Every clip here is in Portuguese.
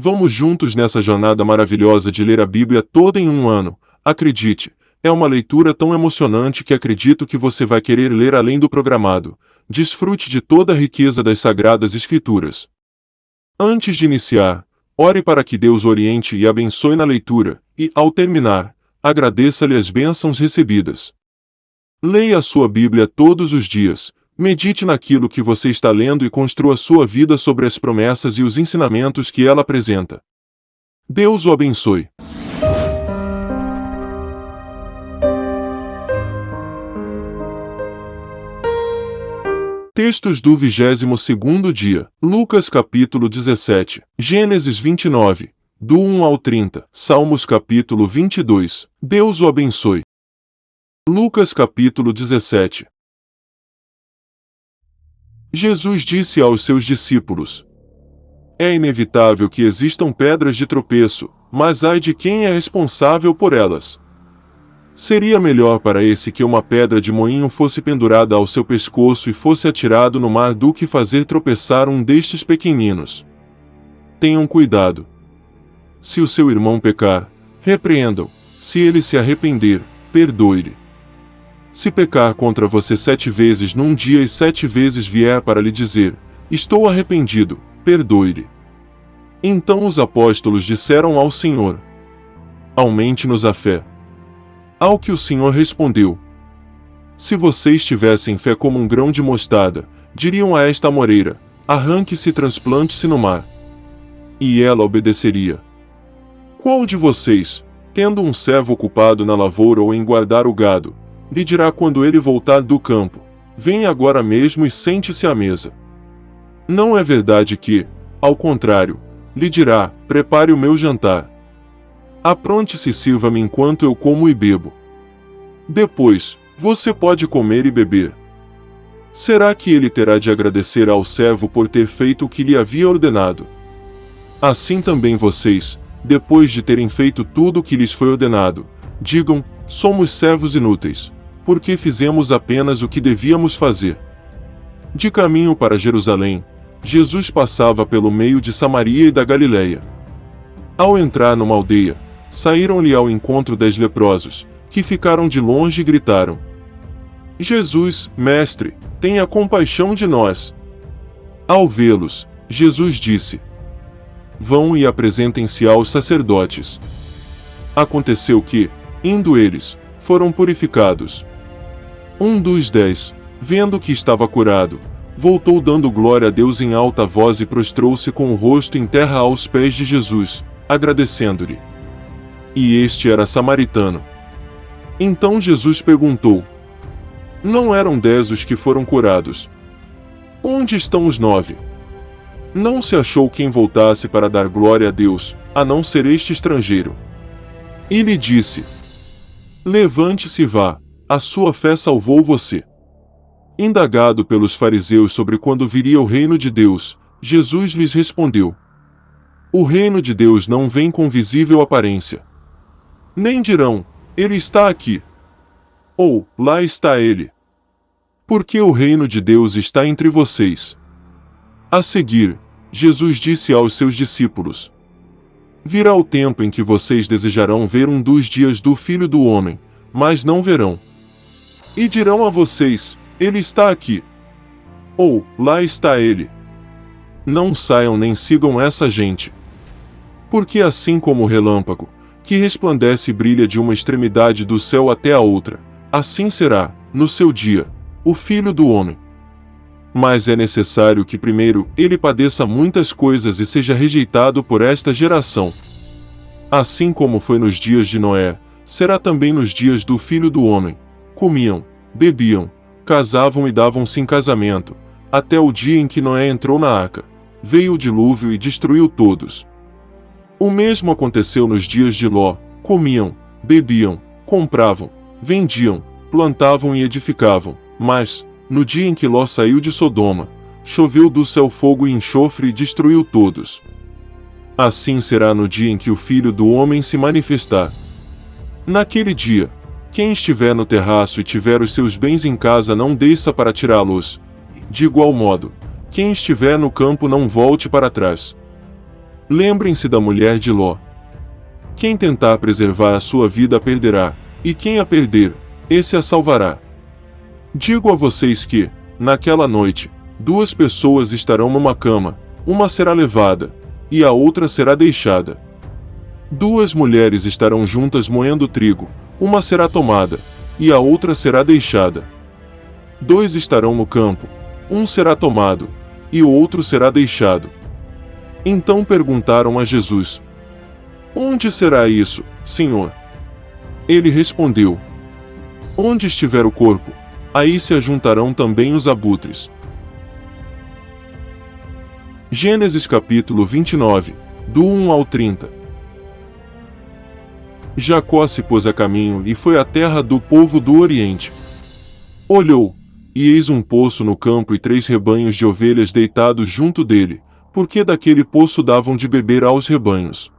Vamos juntos nessa jornada maravilhosa de ler a Bíblia toda em um ano. Acredite, é uma leitura tão emocionante que acredito que você vai querer ler além do programado. Desfrute de toda a riqueza das Sagradas Escrituras. Antes de iniciar, ore para que Deus oriente e abençoe na leitura, e, ao terminar, agradeça-lhe as bênçãos recebidas. Leia a sua Bíblia todos os dias, medite naquilo que você está lendo e construa sua vida sobre as promessas e os ensinamentos que ela apresenta. Deus o abençoe. Textos do 22º dia. Lucas capítulo 17, Gênesis 29, do 1 ao 30, Salmos capítulo 22. Deus o abençoe. Lucas capítulo 17. Jesus disse aos seus discípulos: É inevitável que existam pedras de tropeço, mas ai de quem é responsável por elas. Seria melhor para esse que uma pedra de moinho fosse pendurada ao seu pescoço e fosse atirado no mar do que fazer tropeçar um destes pequeninos. Tenham cuidado. Se o seu irmão pecar, repreendam. Se ele se arrepender, perdoe-lhe. Se pecar contra você 7 vezes num dia e 7 vezes vier para lhe dizer: estou arrependido, perdoe-lhe. Então os apóstolos disseram ao Senhor: aumente-nos a fé. Ao que o Senhor respondeu: se vocês tivessem fé como um grão de mostarda, diriam a esta amoreira: arranque-se e transplante-se no mar. E ela obedeceria. Qual de vocês, tendo um servo ocupado na lavoura ou em guardar o gado, lhe dirá quando ele voltar do campo: venha agora mesmo e sente-se à mesa? Não é verdade que, ao contrário, lhe dirá: prepare o meu jantar. Apronte-se e sirva-me enquanto eu como e bebo. Depois, você pode comer e beber. Será que ele terá de agradecer ao servo por ter feito o que lhe havia ordenado? Assim também vocês, depois de terem feito tudo o que lhes foi ordenado, digam: somos servos inúteis, porque fizemos apenas o que devíamos fazer. De caminho para Jerusalém, Jesus passava pelo meio de Samaria e da Galileia. Ao entrar numa aldeia, saíram-lhe ao encontro 10 leprosos, que ficaram de longe e gritaram: Jesus, mestre, tenha compaixão de nós. Ao vê-los, Jesus disse: vão e apresentem-se aos sacerdotes. Aconteceu que, indo eles, foram purificados. Um dos 10, vendo que estava curado, voltou dando glória a Deus em alta voz e prostrou-se com o rosto em terra aos pés de Jesus, agradecendo-lhe. E este era samaritano. Então Jesus perguntou: não eram 10 os que foram curados? Onde estão os 9? Não se achou quem voltasse para dar glória a Deus, a não ser este estrangeiro. E lhe disse: levante-se e vá, a sua fé salvou você. Indagado pelos fariseus sobre quando viria o reino de Deus, Jesus lhes respondeu: o reino de Deus não vem com visível aparência. Nem dirão: ele está aqui, ou lá está ele. Porque o reino de Deus está entre vocês. A seguir, Jesus disse aos seus discípulos: virá o tempo em que vocês desejarão ver um dos dias do Filho do Homem, mas não verão. E dirão a vocês: ele está aqui, ou lá está ele. Não saiam nem sigam essa gente. Porque assim como o relâmpago, que resplandece e brilha de uma extremidade do céu até a outra, assim será, no seu dia, o Filho do Homem. Mas é necessário que primeiro ele padeça muitas coisas e seja rejeitado por esta geração. Assim como foi nos dias de Noé, será também nos dias do Filho do Homem. Comiam, bebiam, casavam e davam-se em casamento, até o dia em que Noé entrou na arca. Veio o dilúvio e destruiu todos. O mesmo aconteceu nos dias de Ló: comiam, bebiam, compravam, vendiam, plantavam e edificavam. Mas, no dia em que Ló saiu de Sodoma, choveu do céu fogo e enxofre e destruiu todos. Assim será no dia em que o Filho do Homem se manifestar. Naquele dia, quem estiver no terraço e tiver os seus bens em casa não desça para tirá-los. De igual modo, quem estiver no campo não volte para trás. Lembrem-se da mulher de Ló. Quem tentar preservar a sua vida a perderá, e quem a perder, esse a salvará. Digo a vocês que, naquela noite, 2 pessoas estarão numa cama, uma será levada, e a outra será deixada. 2 mulheres estarão juntas moendo trigo, uma será tomada, e a outra será deixada. 2 estarão no campo, um será tomado, e o outro será deixado. Então perguntaram a Jesus: Onde será isso, Senhor? Ele respondeu: Onde estiver o corpo, aí se ajuntarão também os abutres. Gênesis capítulo 29, do 1 ao 30. Jacó se pôs a caminho e foi à terra do povo do Oriente. Olhou, e eis um poço no campo e 3 rebanhos de ovelhas deitados junto dele, porque daquele poço davam de beber aos rebanhos.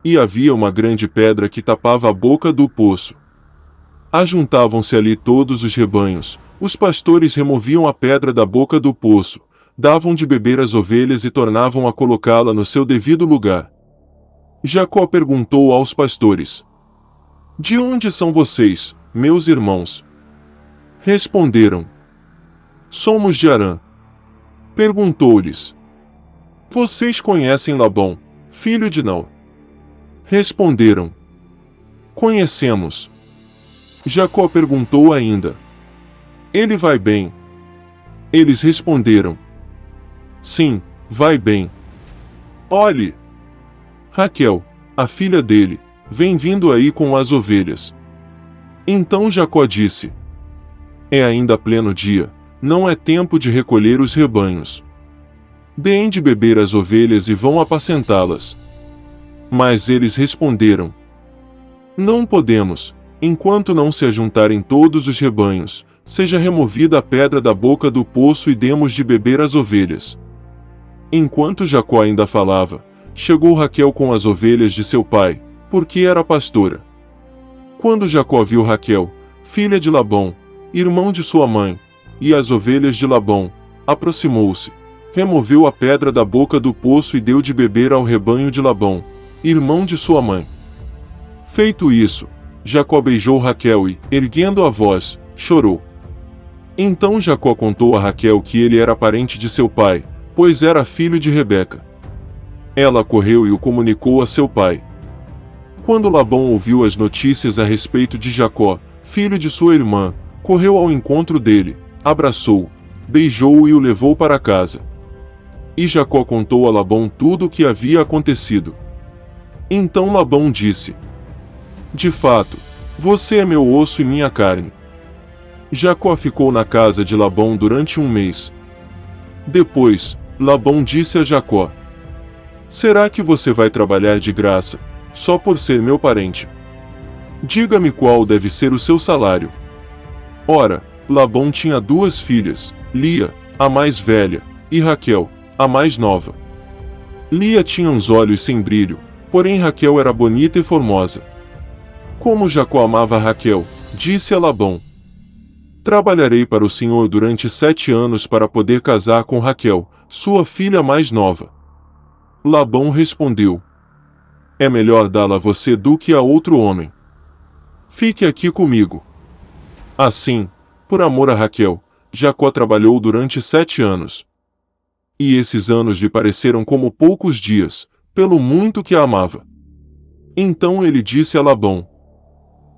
E havia uma grande pedra que tapava a boca do poço. Ajuntavam-se ali todos os rebanhos, os pastores removiam a pedra da boca do poço, davam de beber às ovelhas e tornavam a colocá-la no seu devido lugar. Jacó perguntou aos pastores: De onde são vocês, meus irmãos? Responderam: Somos de Harã. Perguntou-lhes: Vocês conhecem Labão, filho de Naor? Responderam: Conhecemos. Jacó perguntou ainda: Ele vai bem? Eles responderam: Sim, vai bem. Olhe! Raquel, a filha dele, vem vindo aí com as ovelhas. Então Jacó disse: É ainda pleno dia, não é tempo de recolher os rebanhos. Deem de beber às ovelhas e vão apacentá-las. Mas eles responderam: Não podemos, enquanto não se ajuntarem todos os rebanhos, seja removida a pedra da boca do poço e demos de beber às ovelhas. Enquanto Jacó ainda falava, chegou Raquel com as ovelhas de seu pai, porque era pastora. Quando Jacó viu Raquel, filha de Labão, irmão de sua mãe, e as ovelhas de Labão, aproximou-se, removeu a pedra da boca do poço e deu de beber ao rebanho de Labão, irmão de sua mãe. Feito isso, Jacó beijou Raquel e, erguendo a voz, chorou. Então Jacó contou a Raquel que ele era parente de seu pai, pois era filho de Rebeca. Ela correu e o comunicou a seu pai. Quando Labão ouviu as notícias a respeito de Jacó, filho de sua irmã, correu ao encontro dele, abraçou-o, beijou-o e o levou para casa. E Jacó contou a Labão tudo o que havia acontecido. Então Labão disse: De fato, você é meu osso e minha carne. Jacó ficou na casa de Labão durante 1 mês. Depois, Labão disse a Jacó: Será que você vai trabalhar de graça, só por ser meu parente? Diga-me qual deve ser o seu salário. Ora, Labão tinha 2 filhas, Lia, a mais velha, e Raquel, a mais nova. Lia tinha uns olhos sem brilho, porém Raquel era bonita e formosa. Como Jacó amava Raquel, disse a Labão: Trabalharei para o Senhor durante 7 anos para poder casar com Raquel, sua filha mais nova. Labão respondeu: É melhor dá-la a você do que a outro homem. Fique aqui comigo. Assim, por amor a Raquel, Jacó trabalhou durante 7 anos. E esses anos lhe pareceram como poucos dias, pelo muito que a amava. Então ele disse a Labão: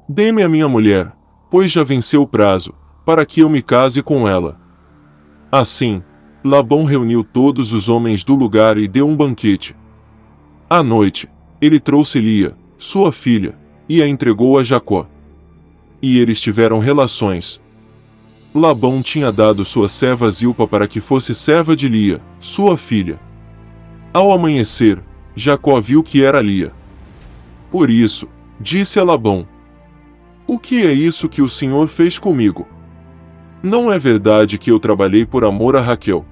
Dê-me a minha mulher, pois já venceu o prazo, para que eu me case com ela. Assim, Labão reuniu todos os homens do lugar e deu um banquete. À noite, ele trouxe Lia, sua filha, e a entregou a Jacó. E eles tiveram relações. Labão tinha dado sua serva Zilpa para que fosse serva de Lia, sua filha. Ao amanhecer, Jacó viu que era Lia. Por isso, disse a Labão: O que é isso que o Senhor fez comigo? Não é verdade que eu trabalhei por amor a Raquel?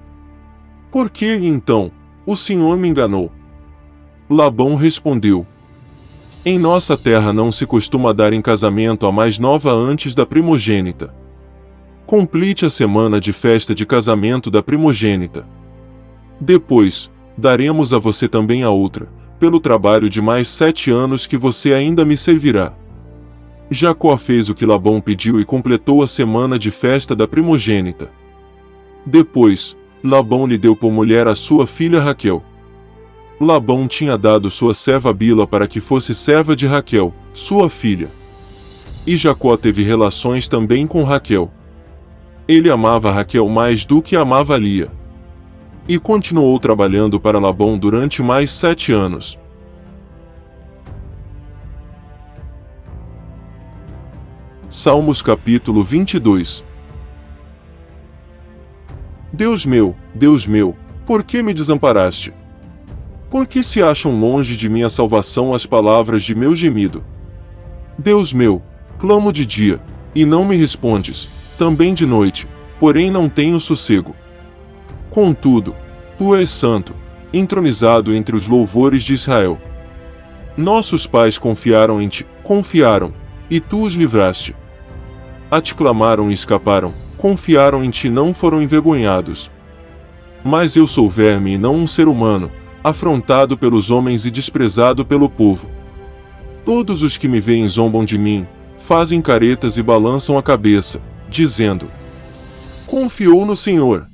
Por que, então, o Senhor me enganou? Labão respondeu: Em nossa terra não se costuma dar em casamento a mais nova antes da primogênita. Complete a semana de festa de casamento da primogênita. Depois, daremos a você também a outra, pelo trabalho de mais 7 anos que você ainda me servirá. Jacó fez o que Labão pediu e completou a semana de festa da primogênita. Depois, Labão lhe deu por mulher a sua filha Raquel. Labão tinha dado sua serva Bila para que fosse serva de Raquel, sua filha. E Jacó teve relações também com Raquel. Ele amava Raquel mais do que amava Lia. E continuou trabalhando para Labão durante mais 7 anos. Salmos capítulo 22. Deus meu, por que me desamparaste? Por que se acham longe de mim a salvação as palavras de meu gemido? Deus meu, clamo de dia, e não me respondes, também de noite, porém não tenho sossego. Contudo, tu és santo, entronizado entre os louvores de Israel. Nossos pais confiaram em ti, e tu os livraste. A ti clamaram e escaparam, confiaram em ti e não foram envergonhados. Mas eu sou verme e não um ser humano, afrontado pelos homens e desprezado pelo povo. Todos os que me veem zombam de mim, fazem caretas e balançam a cabeça, dizendo: confiou no Senhor.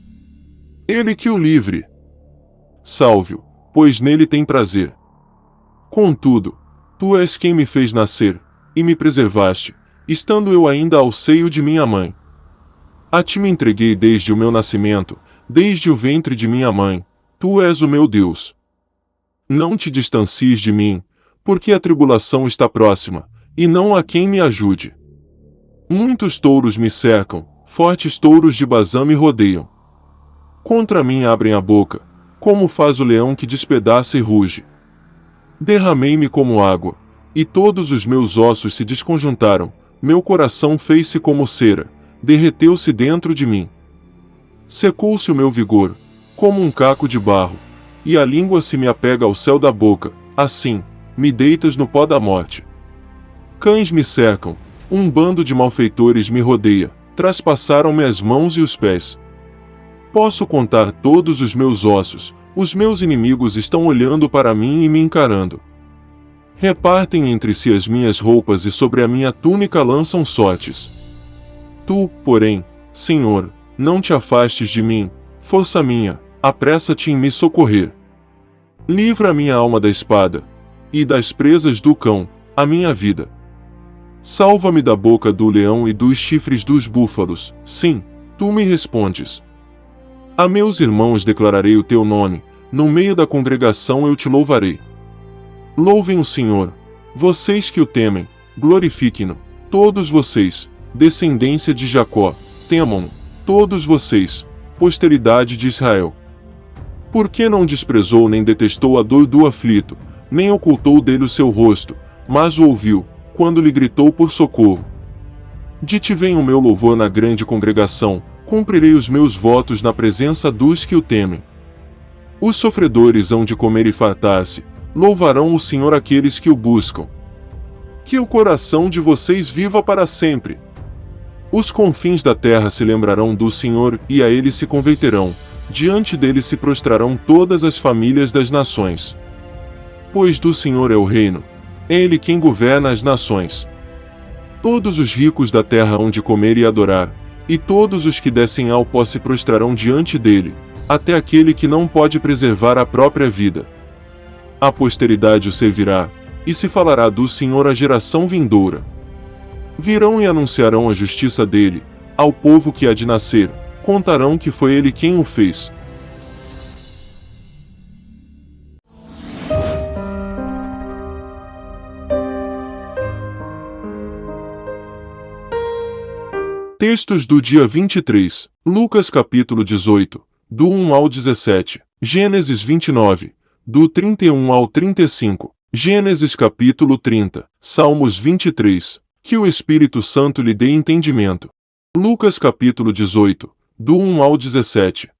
Ele que o livre. Salve-o, pois nele tem prazer. Contudo, tu és quem me fez nascer, e me preservaste, estando eu ainda ao seio de minha mãe. A ti me entreguei desde o meu nascimento, desde o ventre de minha mãe, tu és o meu Deus. Não te distancies de mim, porque a tribulação está próxima, e não há quem me ajude. Muitos touros me cercam, fortes touros de Bazã me rodeiam. Contra mim abrem a boca, como faz o leão que despedaça e ruge. Derramei-me como água, e todos os meus ossos se desconjuntaram, meu coração fez-se como cera, derreteu-se dentro de mim. Secou-se o meu vigor, como um caco de barro, e a língua se me apega ao céu da boca, assim, me deitas no pó da morte. Cães me cercam, um bando de malfeitores me rodeia, traspassaram-me as mãos e os pés. Posso contar todos os meus ossos, os meus inimigos estão olhando para mim e me encarando. Repartem entre si as minhas roupas e sobre a minha túnica lançam sortes. Tu, porém, Senhor, não te afastes de mim, força minha, apressa-te em me socorrer. Livra a minha alma da espada, e das presas do cão, a minha vida. Salva-me da boca do leão e dos chifres dos búfalos, sim, tu me respondes. A meus irmãos declararei o teu nome, no meio da congregação eu te louvarei. Louvem o Senhor, vocês que o temem, glorifiquem-no, todos vocês, descendência de Jacó, temam-no, todos vocês, posteridade de Israel. Por que não desprezou nem detestou a dor do aflito, nem ocultou dele o seu rosto, mas o ouviu, quando lhe gritou por socorro? De ti vem o meu louvor na grande congregação, cumprirei os meus votos na presença dos que o temem. Os sofredores hão de comer e fartar-se, louvarão o Senhor aqueles que o buscam. Que o coração de vocês viva para sempre. Os confins da terra se lembrarão do Senhor e a ele se converterão, diante dele se prostrarão todas as famílias das nações. Pois do Senhor é o reino, é ele quem governa as nações. Todos os ricos da terra hão de comer e adorar, e todos os que descem ao pó se prostrarão diante dele, até aquele que não pode preservar a própria vida. A posteridade o servirá, e se falará do Senhor à geração vindoura. Virão e anunciarão a justiça dele, ao povo que há de nascer, contarão que foi ele quem o fez. Textos do dia 23, Lucas capítulo 18, do 1 ao 17, Gênesis 29, do 31 ao 35, Gênesis capítulo 30, Salmos 23, que o Espírito Santo lhe dê entendimento. Lucas capítulo 18, do 1 ao 17.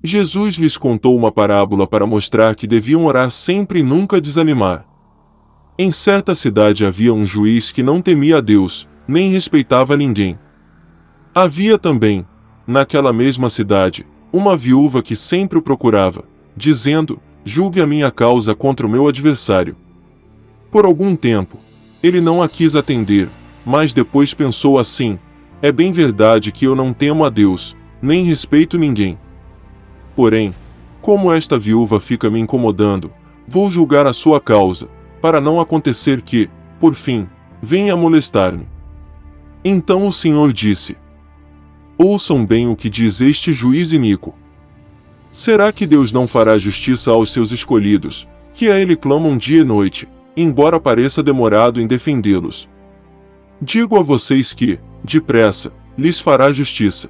Jesus lhes contou uma parábola para mostrar que deviam orar sempre e nunca desanimar. Em certa cidade havia um juiz que não temia a Deus, nem respeitava ninguém. Havia também, naquela mesma cidade, uma viúva que sempre o procurava, dizendo: julgue a minha causa contra o meu adversário. Por algum tempo, ele não a quis atender, mas depois pensou assim: é bem verdade que eu não temo a Deus, nem respeito ninguém. Porém, como esta viúva fica me incomodando, vou julgar a sua causa, para não acontecer que, por fim, venha molestar-me. Então o Senhor disse: ouçam bem o que diz este juiz iníquo. Será que Deus não fará justiça aos seus escolhidos, que a Ele clamam dia e noite, embora pareça demorado em defendê-los? Digo a vocês que, depressa, lhes fará justiça.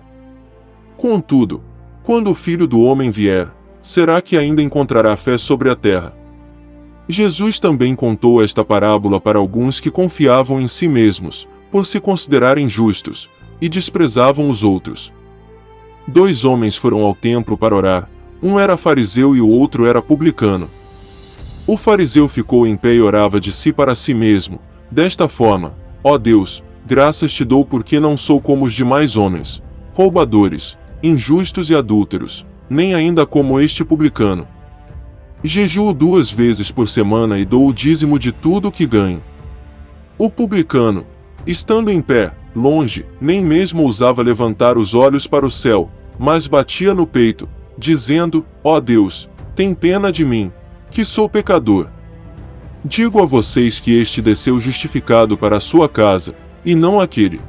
Contudo, quando o Filho do Homem vier, será que ainda encontrará fé sobre a terra? Jesus também contou esta parábola para alguns que confiavam em si mesmos, por se considerarem justos, e desprezavam os outros. 2 homens foram ao templo para orar, um era fariseu e o outro era publicano. O fariseu ficou em pé e orava de si para si mesmo, desta forma: ó Deus, graças te dou porque não sou como os demais homens, roubadores, injustos e adúlteros, nem ainda como este publicano. Jejuo 2 vezes por semana e dou o dízimo de tudo o que ganho. O publicano, estando em pé, longe, nem mesmo ousava levantar os olhos para o céu, mas batia no peito, dizendo: ó Deus, tem pena de mim, que sou pecador. Digo a vocês que este desceu justificado para a sua casa, e não aquele.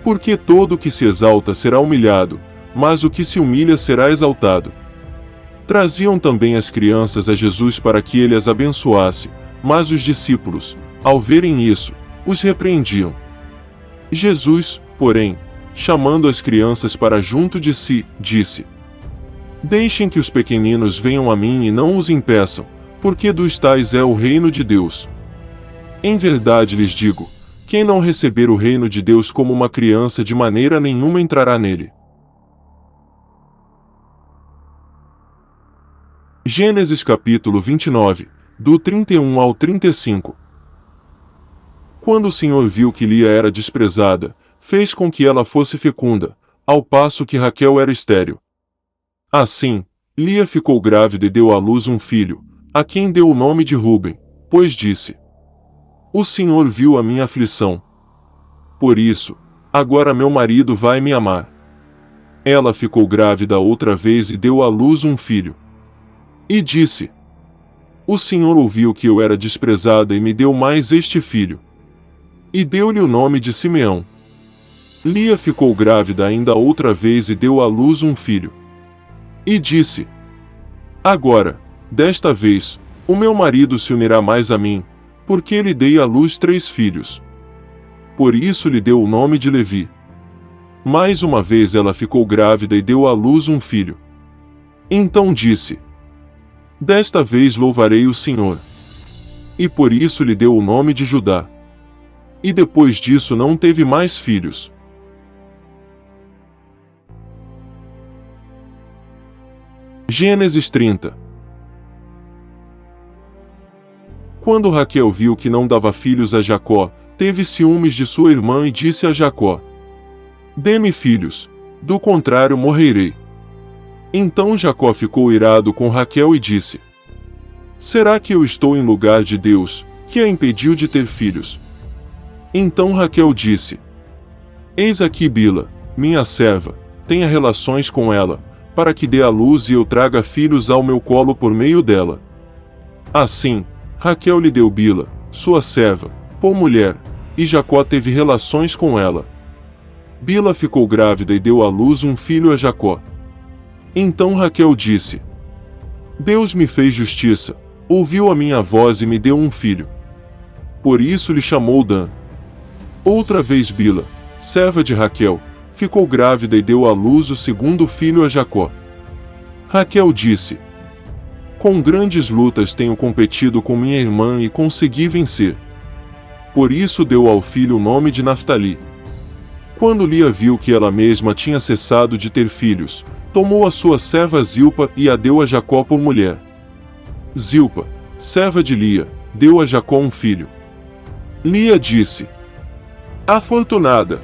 Porque todo o que se exalta será humilhado, mas o que se humilha será exaltado. Traziam também as crianças a Jesus para que ele as abençoasse, mas os discípulos, ao verem isso, os repreendiam. Jesus, porém, chamando as crianças para junto de si, disse: deixem que os pequeninos venham a mim e não os impeçam, porque dos tais é o reino de Deus. Em verdade lhes digo, quem não receber o reino de Deus como uma criança de maneira nenhuma entrará nele. Gênesis capítulo 29, do 31 ao 35. Quando o Senhor viu que Lia era desprezada, fez com que ela fosse fecunda, ao passo que Raquel era estéril. Assim, Lia ficou grávida e deu à luz um filho, a quem deu o nome de Ruben, pois disse: o Senhor viu a minha aflição. Por isso, agora meu marido vai me amar. Ela ficou grávida outra vez e deu à luz um filho. E disse: o Senhor ouviu que eu era desprezada e me deu mais este filho. E deu-lhe o nome de Simeão. Lia ficou grávida ainda outra vez e deu à luz um filho. E disse: agora, desta vez, o meu marido se unirá mais a mim, porque lhe dei à luz 3 filhos. Por isso lhe deu o nome de Levi. Mais uma vez ela ficou grávida e deu à luz um filho. Então disse: desta vez louvarei o Senhor. E por isso lhe deu o nome de Judá. E depois disso não teve mais filhos. Gênesis 30. Quando Raquel viu que não dava filhos a Jacó, teve ciúmes de sua irmã e disse a Jacó: dê-me filhos, do contrário morrerei. Então Jacó ficou irado com Raquel e disse: será que eu estou em lugar de Deus, que a impediu de ter filhos? Então Raquel disse: eis aqui Bila, minha serva, tenha relações com ela, para que dê à luz e eu traga filhos ao meu colo por meio dela. Assim, Raquel lhe deu Bila, sua serva, por mulher, e Jacó teve relações com ela. Bila ficou grávida e deu à luz um filho a Jacó. Então Raquel disse: Deus me fez justiça, ouviu a minha voz e me deu um filho. Por isso lhe chamou Dan. Outra vez Bila, serva de Raquel, ficou grávida e deu à luz o segundo filho a Jacó. Raquel disse: com grandes lutas tenho competido com minha irmã e consegui vencer. Por isso deu ao filho o nome de Naftali. Quando Lia viu que ela mesma tinha cessado de ter filhos, tomou a sua serva Zilpa e a deu a Jacó por mulher. Zilpa, serva de Lia, deu a Jacó um filho. Lia disse: afortunada!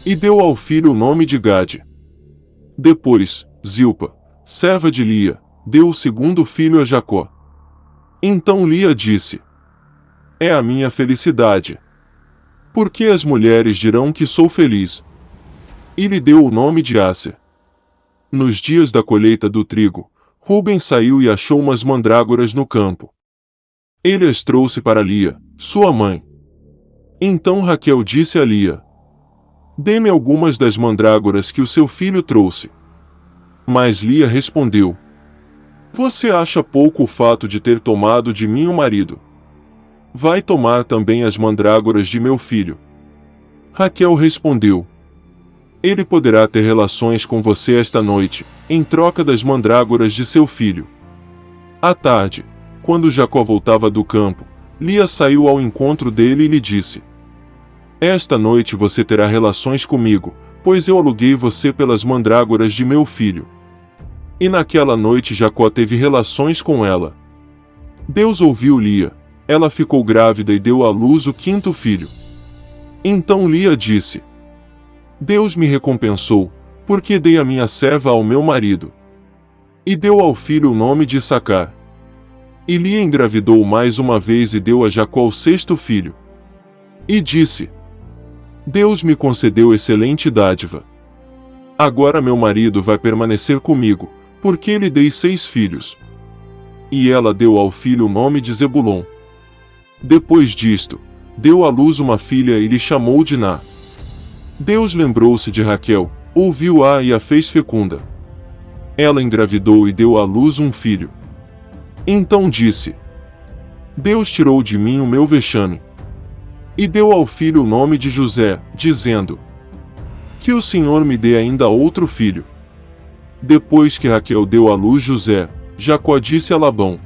E deu ao filho o nome de Gade. Depois, Zilpa, serva de Lia, deu o segundo filho a Jacó. Então Lia disse: é a minha felicidade. Porque as mulheres dirão que sou feliz? E lhe deu o nome de Asser. Nos dias da colheita do trigo, Ruben saiu e achou umas mandrágoras no campo. Ele as trouxe para Lia, sua mãe. Então Raquel disse a Lia: dê-me algumas das mandrágoras que o seu filho trouxe. Mas Lia respondeu: você acha pouco o fato de ter tomado de mim o marido? Vai tomar também as mandrágoras de meu filho. Raquel respondeu: ele poderá ter relações com você esta noite, em troca das mandrágoras de seu filho. À tarde, quando Jacó voltava do campo, Lia saiu ao encontro dele e lhe disse: esta noite você terá relações comigo, pois eu aluguei você pelas mandrágoras de meu filho. E naquela noite Jacó teve relações com ela. Deus ouviu Lia, ela ficou grávida e deu à luz o quinto filho. Então Lia disse: Deus me recompensou, porque dei a minha serva ao meu marido. E deu ao filho o nome de Issacar. E Lia engravidou mais uma vez e deu a Jacó o sexto filho. E disse: Deus me concedeu excelente dádiva. Agora meu marido vai permanecer comigo, porque lhe dei 6 filhos. E ela deu ao filho o nome de Zebulon. Depois disto, deu à luz uma filha e lhe chamou Diná. Deus lembrou-se de Raquel, ouviu-a e a fez fecunda. Ela engravidou e deu à luz um filho. Então disse: Deus tirou de mim o meu vexame. E deu ao filho o nome de José, dizendo: que o Senhor me dê ainda outro filho. Depois que Raquel deu à luz José, Jacó disse a Labão: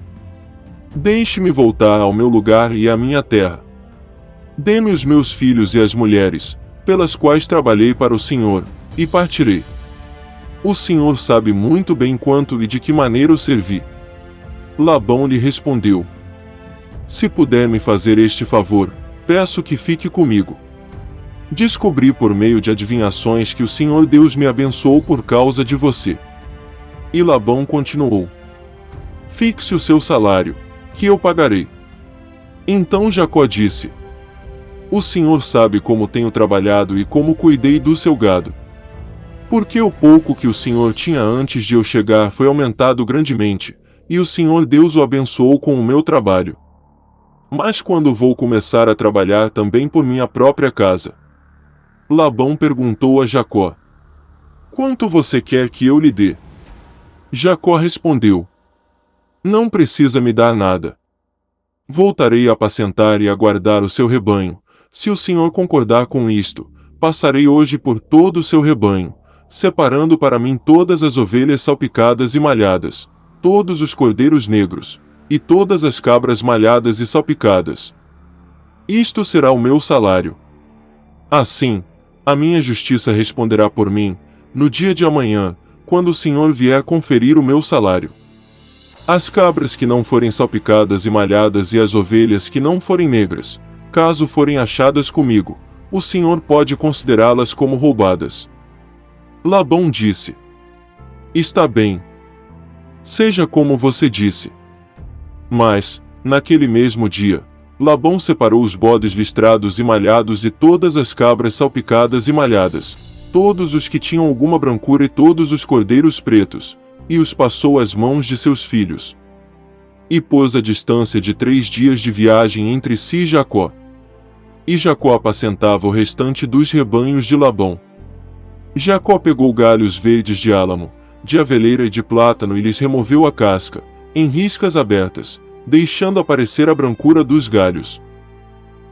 deixe-me voltar ao meu lugar e à minha terra. Dê-me os meus filhos e as mulheres, pelas quais trabalhei para o Senhor, e partirei. O Senhor sabe muito bem quanto e de que maneira o servi. Labão lhe respondeu: se puder me fazer este favor, peço que fique comigo. Descobri por meio de adivinhações que o Senhor Deus me abençoou por causa de você. E Labão continuou: fixe o seu salário, que eu pagarei. Então Jacó disse: o Senhor sabe como tenho trabalhado e como cuidei do seu gado. Porque o pouco que o Senhor tinha antes de eu chegar foi aumentado grandemente, e o Senhor Deus o abençoou com o meu trabalho. Mas quando vou começar a trabalhar também por minha própria casa? Labão perguntou a Jacó: quanto você quer que eu lhe dê? Jacó respondeu: não precisa me dar nada. Voltarei a apacentar e a guardar o seu rebanho. Se o Senhor concordar com isto, passarei hoje por todo o seu rebanho, separando para mim todas as ovelhas salpicadas e malhadas, todos os cordeiros negros, e todas as cabras malhadas e salpicadas. Isto será o meu salário. Assim, a minha justiça responderá por mim, no dia de amanhã, quando o Senhor vier conferir o meu salário. As cabras que não forem salpicadas e malhadas e as ovelhas que não forem negras, caso forem achadas comigo, o Senhor pode considerá-las como roubadas. Labão disse: está bem. Seja como você disse. Mas, naquele mesmo dia, Labão separou os bodes listrados e malhados e todas as cabras salpicadas e malhadas, todos os que tinham alguma brancura e todos os cordeiros pretos, e os passou às mãos de seus filhos. E pôs a distância de 3 dias de viagem entre si e Jacó. E Jacó apacentava o restante dos rebanhos de Labão. Jacó pegou galhos verdes de álamo, de aveleira e de plátano e lhes removeu a casca, em riscas abertas, deixando aparecer a brancura dos galhos.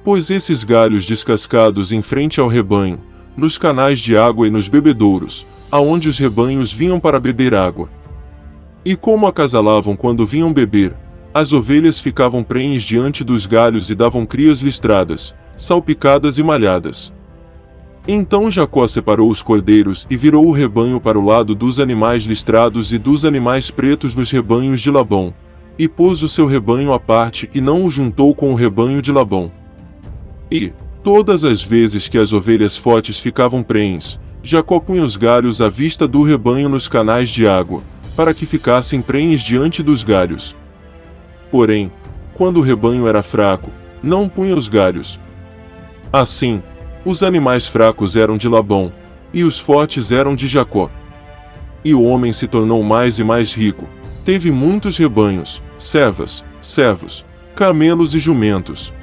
Pôs esses galhos descascados em frente ao rebanho, nos canais de água e nos bebedouros, aonde os rebanhos vinham para beber água. E como acasalavam quando vinham beber, as ovelhas ficavam prenhes diante dos galhos e davam crias listradas, salpicadas e malhadas. Então Jacó separou os cordeiros e virou o rebanho para o lado dos animais listrados e dos animais pretos nos rebanhos de Labão, e pôs o seu rebanho à parte e não o juntou com o rebanho de Labão. E, todas as vezes que as ovelhas fortes ficavam prenhes, Jacó punha os galhos à vista do rebanho nos canais de água, para que ficassem prenhes diante dos galhos. Porém, quando o rebanho era fraco, não punha os galhos. Assim, os animais fracos eram de Labão, e os fortes eram de Jacó. E o homem se tornou mais e mais rico, teve muitos rebanhos, servas, servos, camelos e jumentos.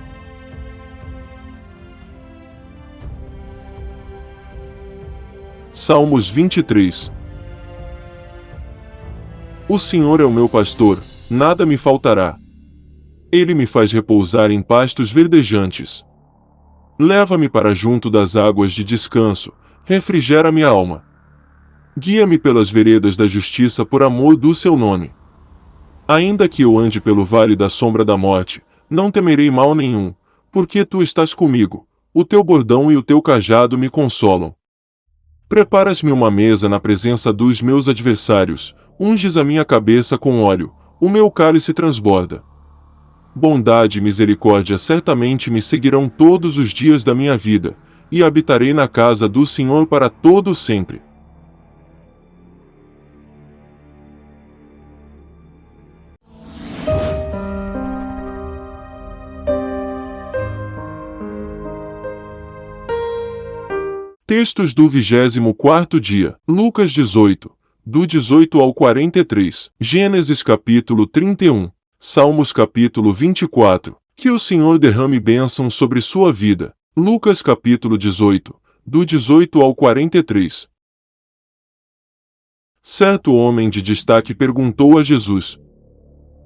Salmos 23. O Senhor é o meu pastor, nada me faltará. Ele me faz repousar em pastos verdejantes. Leva-me para junto das águas de descanso, refrigera minha alma. Guia-me pelas veredas da justiça por amor do seu nome. Ainda que eu ande pelo vale da sombra da morte, não temerei mal nenhum, porque tu estás comigo, o teu bordão e o teu cajado me consolam. Preparas-me uma mesa na presença dos meus adversários, unges a minha cabeça com óleo, o meu cálice transborda. Bondade e misericórdia certamente me seguirão todos os dias da minha vida, e habitarei na casa do Senhor para todo sempre. Textos do 24º dia, Lucas 18, do 18 ao 43, Gênesis capítulo 31, Salmos capítulo 24, que o Senhor derrame bênção sobre sua vida, Lucas capítulo 18, do 18 ao 43. Certo homem de destaque perguntou a Jesus: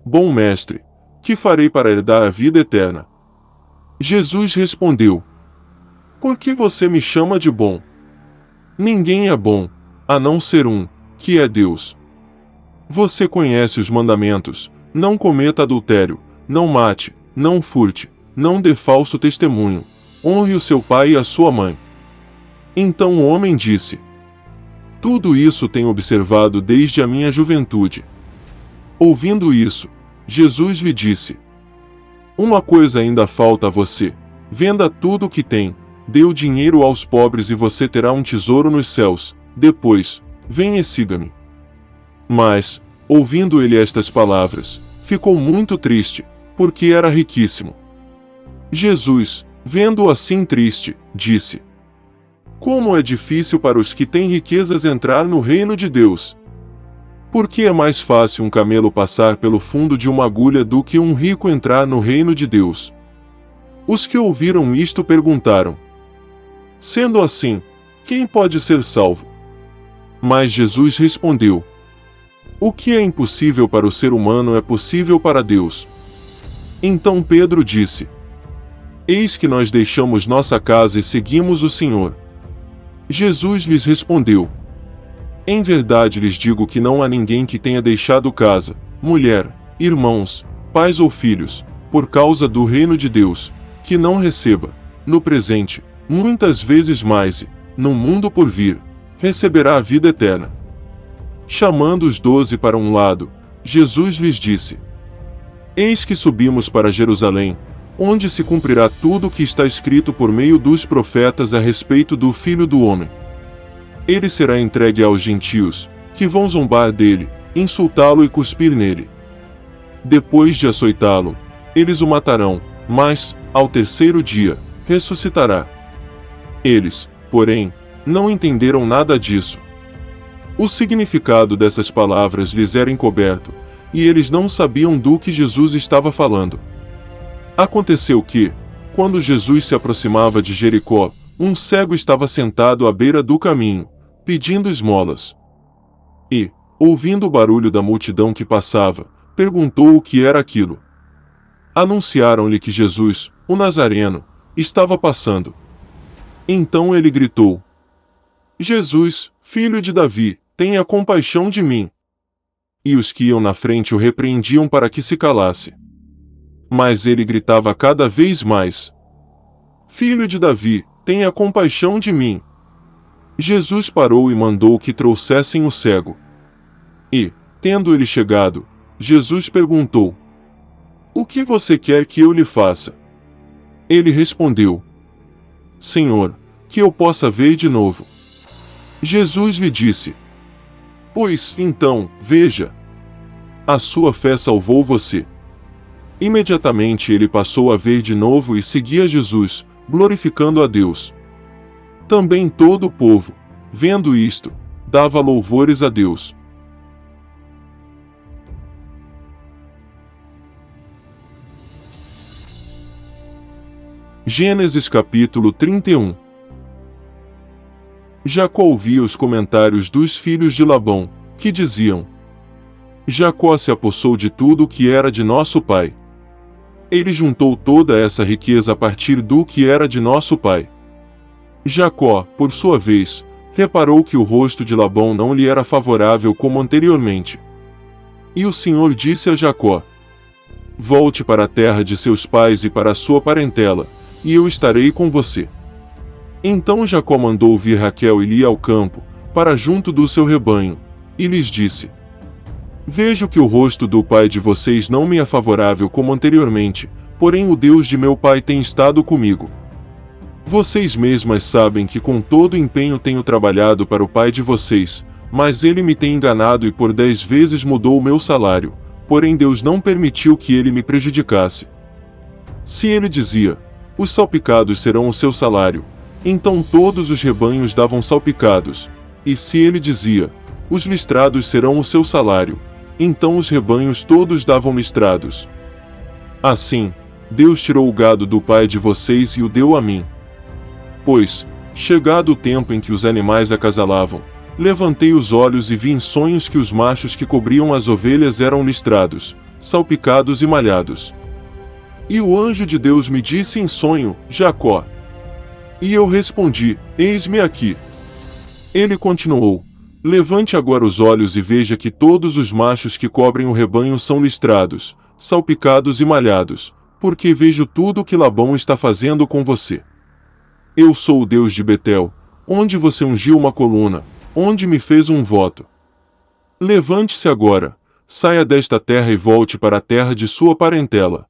Bom mestre, que farei para herdar a vida eterna? Jesus respondeu: Por que você me chama de bom? Ninguém é bom, a não ser um, que é Deus. Você conhece os mandamentos: não cometa adultério, não mate, não furte, não dê falso testemunho, honre o seu pai e a sua mãe. Então o homem disse: Tudo isso tenho observado desde a minha juventude. Ouvindo isso, Jesus lhe disse: Uma coisa ainda falta a você. Venda tudo o que tem, dê o dinheiro aos pobres e você terá um tesouro nos céus. Depois, venha e siga-me. Mas, ouvindo ele estas palavras, ficou muito triste, porque era riquíssimo. Jesus, vendo-o assim triste, disse: Como é difícil para os que têm riquezas entrar no reino de Deus! Porque é mais fácil um camelo passar pelo fundo de uma agulha do que um rico entrar no reino de Deus. Os que ouviram isto perguntaram: Sendo assim, quem pode ser salvo? Mas Jesus respondeu: O que é impossível para o ser humano é possível para Deus. Então Pedro disse: Eis que nós deixamos nossa casa e seguimos o Senhor. Jesus lhes respondeu: Em verdade lhes digo que não há ninguém que tenha deixado casa, mulher, irmãos, pais ou filhos, por causa do reino de Deus, que não receba, no presente, muitas vezes mais e, no mundo por vir, receberá a vida eterna. Chamando os 12 para um lado, Jesus lhes disse: Eis que subimos para Jerusalém, onde se cumprirá tudo o que está escrito por meio dos profetas a respeito do Filho do Homem. Ele será entregue aos gentios, que vão zombar dele, insultá-lo e cuspir nele. Depois de açoitá-lo, eles o matarão, mas, ao terceiro dia, ressuscitará. Eles, porém, não entenderam nada disso. O significado dessas palavras lhes era encoberto, e eles não sabiam do que Jesus estava falando. Aconteceu que, quando Jesus se aproximava de Jericó, um cego estava sentado à beira do caminho, pedindo esmolas. E, ouvindo o barulho da multidão que passava, perguntou o que era aquilo. Anunciaram-lhe que Jesus, o Nazareno, estava passando. Então ele gritou: Jesus, filho de Davi, tenha compaixão de mim. E os que iam na frente o repreendiam para que se calasse. Mas ele gritava cada vez mais: Filho de Davi, tenha compaixão de mim. Jesus parou e mandou que trouxessem o cego. E, tendo ele chegado, Jesus perguntou: O que você quer que eu lhe faça? Ele respondeu: Senhor, que eu possa ver de novo. Jesus lhe disse: Pois, então, veja, a sua fé salvou você. Imediatamente ele passou a ver de novo e seguia Jesus, glorificando a Deus. Também todo o povo, vendo isto, dava louvores a Deus. Gênesis capítulo 31. Jacó ouvia os comentários dos filhos de Labão, que diziam: Jacó se apossou de tudo o que era de nosso pai. Ele juntou toda essa riqueza a partir do que era de nosso pai. Jacó, por sua vez, reparou que o rosto de Labão não lhe era favorável como anteriormente. E o Senhor disse a Jacó: Volte para a terra de seus pais e para a sua parentela, e eu estarei com você. Então Jacó mandou vir Raquel e Lia ao campo, para junto do seu rebanho, e lhes disse: Vejo que o rosto do pai de vocês não me é favorável como anteriormente, porém o Deus de meu pai tem estado comigo. Vocês mesmas sabem que com todo empenho tenho trabalhado para o pai de vocês, mas ele me tem enganado e por 10 vezes mudou o meu salário, porém Deus não permitiu que ele me prejudicasse. Se ele dizia: Os salpicados serão o seu salário, então todos os rebanhos davam salpicados, e se ele dizia: Os listrados serão o seu salário, então os rebanhos todos davam listrados. Assim, Deus tirou o gado do pai de vocês e o deu a mim. Pois, chegado o tempo em que os animais acasalavam, levantei os olhos e vi em sonhos que os machos que cobriam as ovelhas eram listrados, salpicados e malhados. E o anjo de Deus me disse em sonho: Jacó. E eu respondi: Eis-me aqui. Ele continuou: Levante agora os olhos e veja que todos os machos que cobrem o rebanho são listrados, salpicados e malhados, porque vejo tudo o que Labão está fazendo com você. Eu sou o Deus de Betel, onde você ungiu uma coluna, onde me fez um voto. Levante-se agora, saia desta terra e volte para a terra de sua parentela.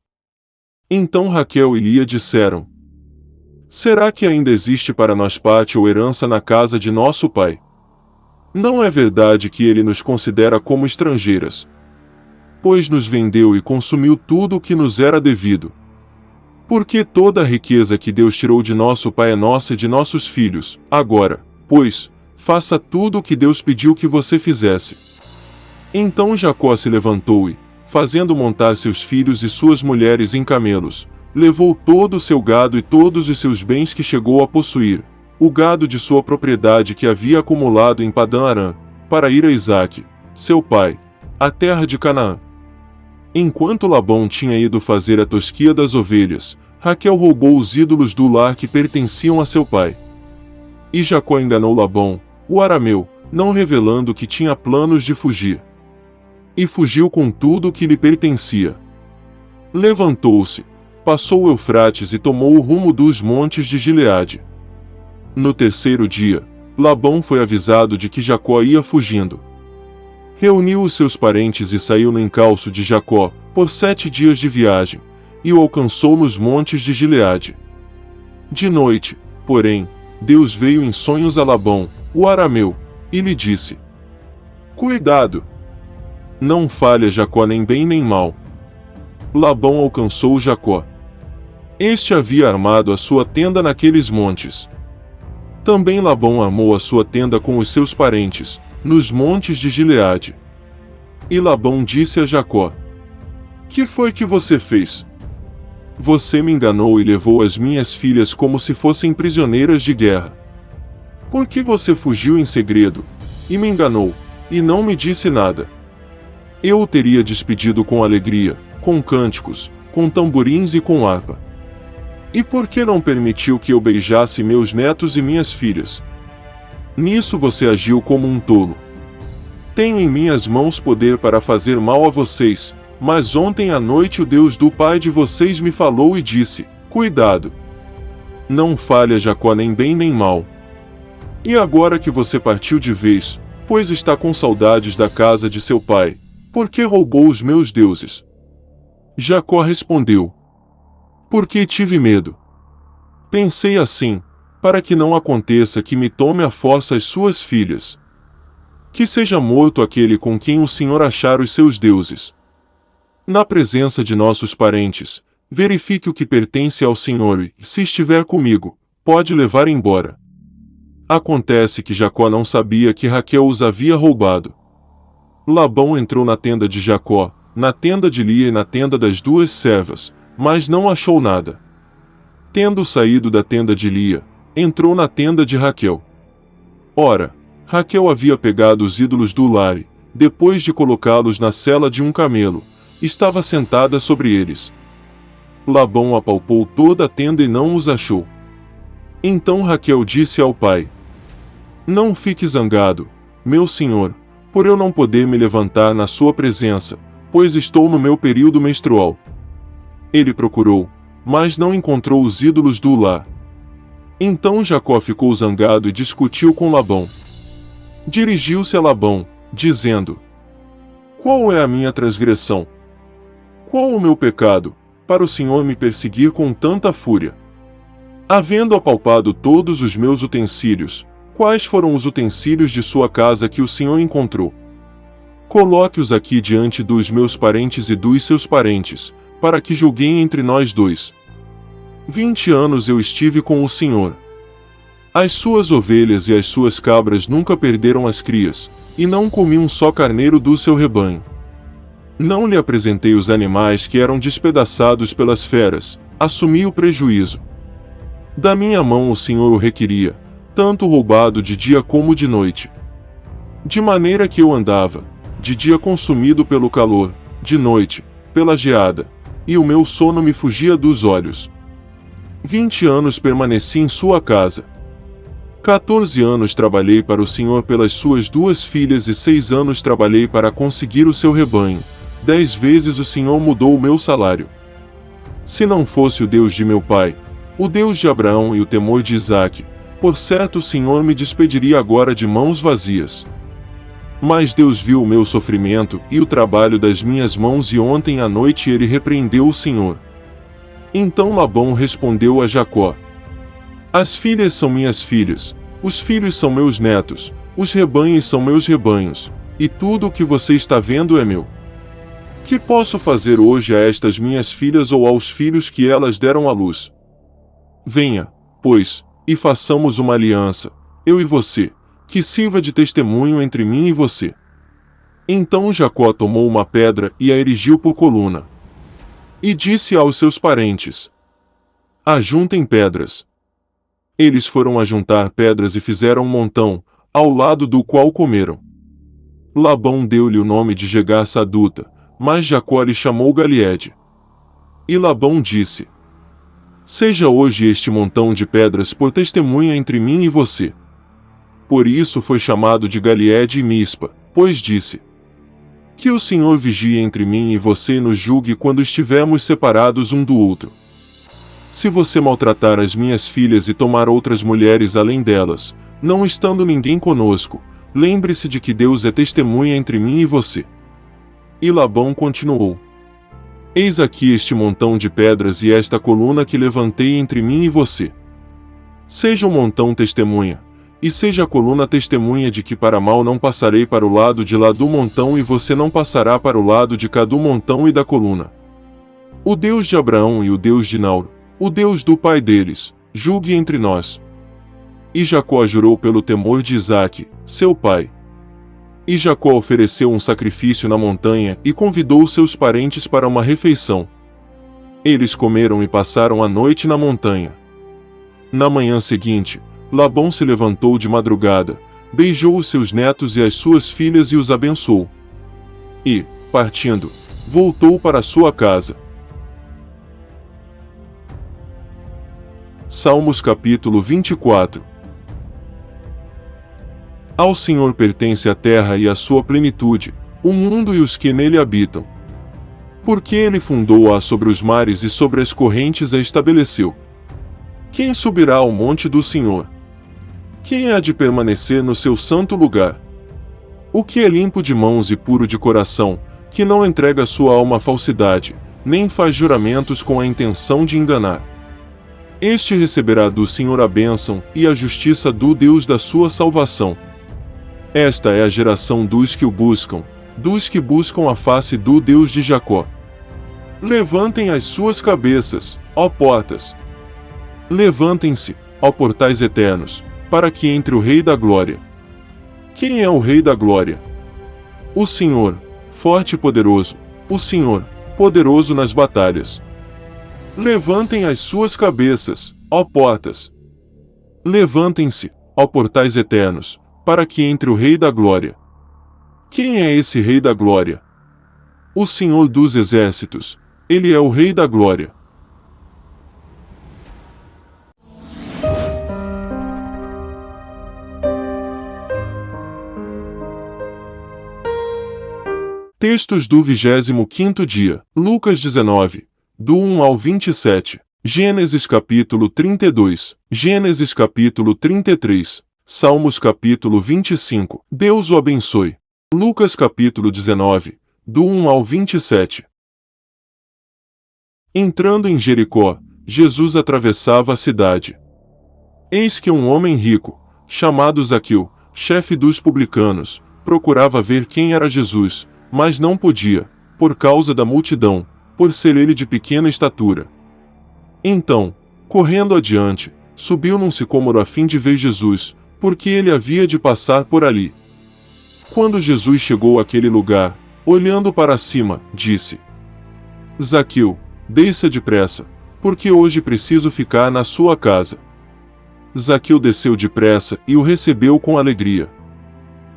Então Raquel e Lia disseram: Será que ainda existe para nós pátio ou herança na casa de nosso pai? Não é verdade que ele nos considera como estrangeiras, pois nos vendeu e consumiu tudo o que nos era devido. Porque toda a riqueza que Deus tirou de nosso pai é nossa e de nossos filhos. Agora, pois, faça tudo o que Deus pediu que você fizesse. Então Jacó se levantou e, fazendo montar seus filhos e suas mulheres em camelos, levou todo o seu gado e todos os seus bens que chegou a possuir, o gado de sua propriedade que havia acumulado em Padã-Arã, para ir a Isaque, seu pai, à terra de Canaã. Enquanto Labão tinha ido fazer a tosquia das ovelhas, Raquel roubou os ídolos do lar que pertenciam a seu pai. E Jacó enganou Labão, o arameu, não revelando que tinha planos de fugir. E fugiu com tudo o que lhe pertencia. Levantou-se, passou o Eufrates e tomou o rumo dos montes de Gileade. No terceiro dia, Labão foi avisado de que Jacó ia fugindo. Reuniu os seus parentes e saiu no encalço de Jacó, por 7 dias de viagem, e o alcançou nos montes de Gileade. De noite, porém, Deus veio em sonhos a Labão, o arameu, e lhe disse: Cuidado! Não falha Jacó nem bem nem mal. Labão alcançou Jacó. Este havia armado a sua tenda naqueles montes. Também Labão armou a sua tenda com os seus parentes, nos montes de Gileade. E Labão disse a Jacó: Que foi que você fez? Você me enganou e levou as minhas filhas como se fossem prisioneiras de guerra. Por que você fugiu em segredo, e me enganou, e não me disse nada? Eu o teria despedido com alegria, com cânticos, com tamborins e com harpa. E por que não permitiu que eu beijasse meus netos e minhas filhas? Nisso você agiu como um tolo. Tenho em minhas mãos poder para fazer mal a vocês, mas ontem à noite o Deus do pai de vocês me falou e disse: Cuidado! Não falha Jacó nem bem nem mal. E agora que você partiu de vez, pois está com saudades da casa de seu pai, por que roubou os meus deuses? Jacó respondeu: Porque tive medo. Pensei assim: para que não aconteça que me tome à força as suas filhas. Que seja morto aquele com quem o Senhor achar os seus deuses. Na presença de nossos parentes, verifique o que pertence ao Senhor e, se estiver comigo, pode levar embora. Acontece que Jacó não sabia que Raquel os havia roubado. Labão entrou na tenda de Jacó, na tenda de Lia e na tenda das duas servas, mas não achou nada. Tendo saído da tenda de Lia, entrou na tenda de Raquel. Ora, Raquel havia pegado os ídolos do lar e, depois de colocá-los na sela de um camelo, estava sentada sobre eles. Labão apalpou toda a tenda e não os achou. Então Raquel disse ao pai: Não fique zangado, meu senhor, por eu não poder me levantar na sua presença, pois estou no meu período menstrual. Ele procurou, mas não encontrou os ídolos do lar. Então Jacó ficou zangado e discutiu com Labão. Dirigiu-se a Labão, dizendo: Qual é a minha transgressão? Qual o meu pecado, para o Senhor me perseguir com tanta fúria? Havendo apalpado todos os meus utensílios, quais foram os utensílios de sua casa que o Senhor encontrou? Coloque-os aqui diante dos meus parentes e dos seus parentes, para que julguem entre nós dois. 20 anos eu estive com o Senhor. As suas ovelhas e as suas cabras nunca perderam as crias, e não comi um só carneiro do seu rebanho. Não lhe apresentei os animais que eram despedaçados pelas feras, assumi o prejuízo. Da minha mão o Senhor o requeria, tanto roubado de dia como de noite. De maneira que eu andava, de dia consumido pelo calor, de noite, pela geada, e o meu sono me fugia dos olhos. 20 anos permaneci em sua casa. 14 anos trabalhei para o Senhor pelas suas 2 filhas e 6 anos trabalhei para conseguir o seu rebanho. 10 vezes o Senhor mudou o meu salário. Se não fosse o Deus de meu pai, o Deus de Abraão e o temor de Isaque, por certo o Senhor me despediria agora de mãos vazias. Mas Deus viu o meu sofrimento e o trabalho das minhas mãos e ontem à noite ele repreendeu o Senhor. Então Labão respondeu a Jacó: As filhas são minhas filhas, os filhos são meus netos, os rebanhos são meus rebanhos, e tudo o que você está vendo é meu. Que posso fazer hoje a estas minhas filhas ou aos filhos que elas deram à luz? Venha, pois, e façamos uma aliança, eu e você, que sirva de testemunho entre mim e você. Então Jacó tomou uma pedra e a erigiu por coluna. E disse aos seus parentes: Ajuntem pedras. Eles foram ajuntar pedras e fizeram um montão, ao lado do qual comeram. Labão deu-lhe o nome de Jegar-Saduta, mas Jacó lhe chamou Galeede. E Labão disse: Seja hoje este montão de pedras por testemunha entre mim e você. Por isso foi chamado de Galeede e Mispa, pois disse: Que o Senhor vigie entre mim e você e nos julgue quando estivermos separados um do outro. Se você maltratar as minhas filhas e tomar outras mulheres além delas, não estando ninguém conosco, lembre-se de que Deus é testemunha entre mim e você. E Labão continuou: Eis aqui este montão de pedras e esta coluna que levantei entre mim e você. Seja o montão testemunha, e seja a coluna testemunha de que para mal não passarei para o lado de lá do montão e você não passará para o lado de cá do montão e da coluna. O Deus de Abraão e o Deus de Naor, o Deus do pai deles, julgue entre nós. E Jacó jurou pelo temor de Isaque, seu pai. E Jacó ofereceu um sacrifício na montanha e convidou seus parentes para uma refeição. Eles comeram e passaram a noite na montanha. Na manhã seguinte, Labão se levantou de madrugada, beijou os seus netos e as suas filhas e os abençoou. E, partindo, voltou para sua casa. Salmos capítulo 24. Ao Senhor pertence a terra e a sua plenitude, o mundo e os que nele habitam. Porque ele fundou-a sobre os mares e sobre as correntes a estabeleceu. Quem subirá ao monte do Senhor? Quem há de permanecer no seu santo lugar? O que é limpo de mãos e puro de coração, que não entrega sua alma à falsidade, nem faz juramentos com a intenção de enganar. Este receberá do Senhor a bênção e a justiça do Deus da sua salvação. Esta é a geração dos que o buscam, dos que buscam a face do Deus de Jacó. Levantem as suas cabeças, ó portas. Levantem-se, ó portais eternos, para que entre o Rei da Glória. Quem é o Rei da Glória? O Senhor, forte e poderoso, o Senhor, poderoso nas batalhas. Levantem as suas cabeças, ó portas. Levantem-se, ó portais eternos, para que entre o Rei da Glória. Quem é esse Rei da Glória? O Senhor dos Exércitos, ele é o Rei da Glória. Textos do 25º dia, Lucas 19, do 1 ao 27, Gênesis capítulo 32, Gênesis capítulo 33, Salmos capítulo 25, Deus o abençoe. Lucas capítulo 19, do 1 ao 27. Entrando em Jericó, Jesus atravessava a cidade. Eis que um homem rico, chamado Zaqueu, chefe dos publicanos, procurava ver quem era Jesus, mas não podia, por causa da multidão, por ser ele de pequena estatura. Então, correndo adiante, subiu num sicômoro a fim de ver Jesus, porque ele havia de passar por ali. Quando Jesus chegou àquele lugar, olhando para cima, disse: Zaqueu, desça depressa, porque hoje preciso ficar na sua casa. Zaqueu desceu depressa e o recebeu com alegria.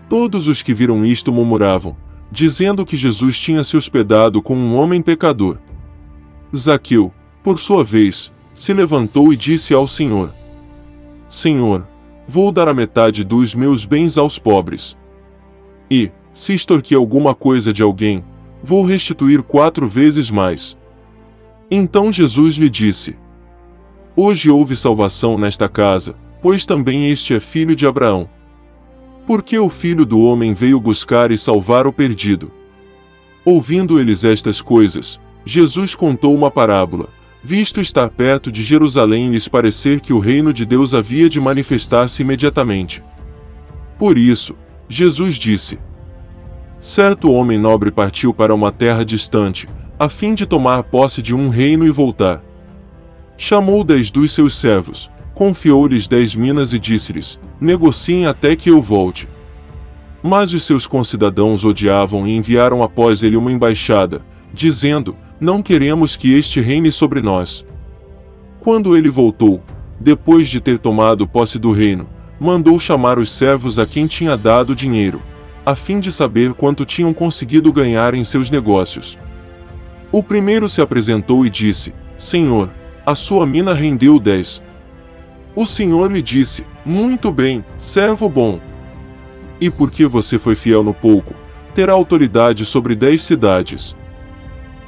Todos os que viram isto murmuravam, dizendo que Jesus tinha se hospedado com um homem pecador. Zaqueu, por sua vez, se levantou e disse ao Senhor: Senhor, vou dar a metade dos meus bens aos pobres. E, se extorquir alguma coisa de alguém, vou restituir 4 vezes mais. Então Jesus lhe disse: Hoje houve salvação nesta casa, pois também este é filho de Abraão. Porque o Filho do Homem veio buscar e salvar o perdido. Ouvindo eles estas coisas, Jesus contou uma parábola, visto estar perto de Jerusalém e lhes parecer que o reino de Deus havia de manifestar-se imediatamente. Por isso, Jesus disse: Certo homem nobre partiu para uma terra distante, a fim de tomar posse de um reino e voltar. Chamou 10 dos seus servos, confiou-lhes 10 minas e disse-lhes: Negociem até que eu volte. Mas os seus concidadãos odiavam e enviaram após ele uma embaixada, dizendo: Não queremos que este reine sobre nós. Quando ele voltou, depois de ter tomado posse do reino, mandou chamar os servos a quem tinha dado dinheiro, a fim de saber quanto tinham conseguido ganhar em seus negócios. O primeiro se apresentou e disse: Senhor, a sua mina rendeu 10. O Senhor lhe disse: Muito bem, servo bom. E porque você foi fiel no pouco, terá autoridade sobre 10 cidades.